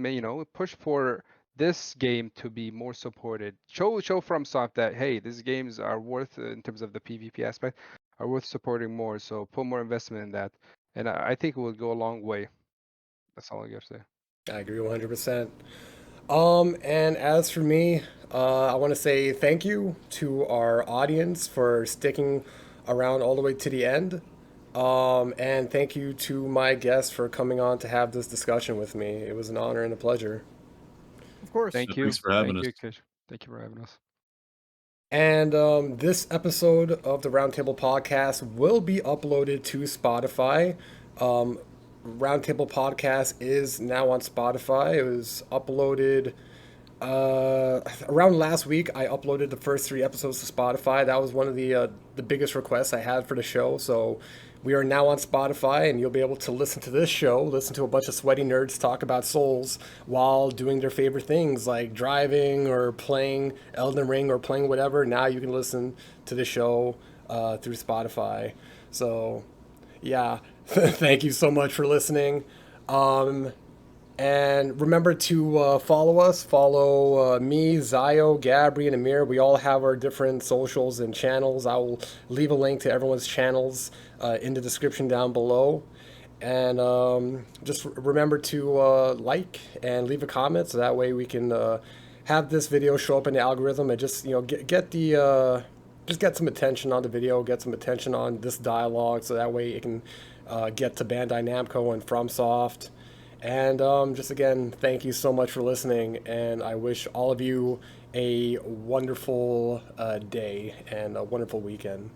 push for this game to be more supported. Show FromSoft that hey, these games are worth in terms of the PvP aspect are worth supporting more. So put more investment in that, and I think it will go a long way. That's all I gotta say. I agree 100%. And as for me, I want to say thank you to our audience for sticking around all the way to the end. And thank you to my guests for coming on to have this discussion with me. It was an honor and a pleasure. Of course. Thank Thanks for having us. Kish. Thank you for having us. And this episode of the Roundtable podcast will be uploaded to Spotify. Roundtable podcast is now on Spotify. It was uploaded around last week. I uploaded the first 3 episodes to Spotify. That was one of the biggest requests I had for the show. So we are now on Spotify, and you'll be able to listen to this show, listen to a bunch of sweaty nerds talk about Souls while doing their favorite things like driving or playing Elden Ring or playing whatever. Now you can listen to the show through Spotify. So yeah, thank you so much for listening. And remember to follow us. Follow me, Zio, Gabri, and Amir. We all have our different socials and channels. I will leave a link to everyone's channels in the description down below. And just remember to like and leave a comment so that way we can have this video show up in the algorithm and just get the just get some attention on the video, get some attention on this dialogue, so that way it can get to Bandai Namco and FromSoft. And just again, thank you so much for listening, and I wish all of you a wonderful day and a wonderful weekend.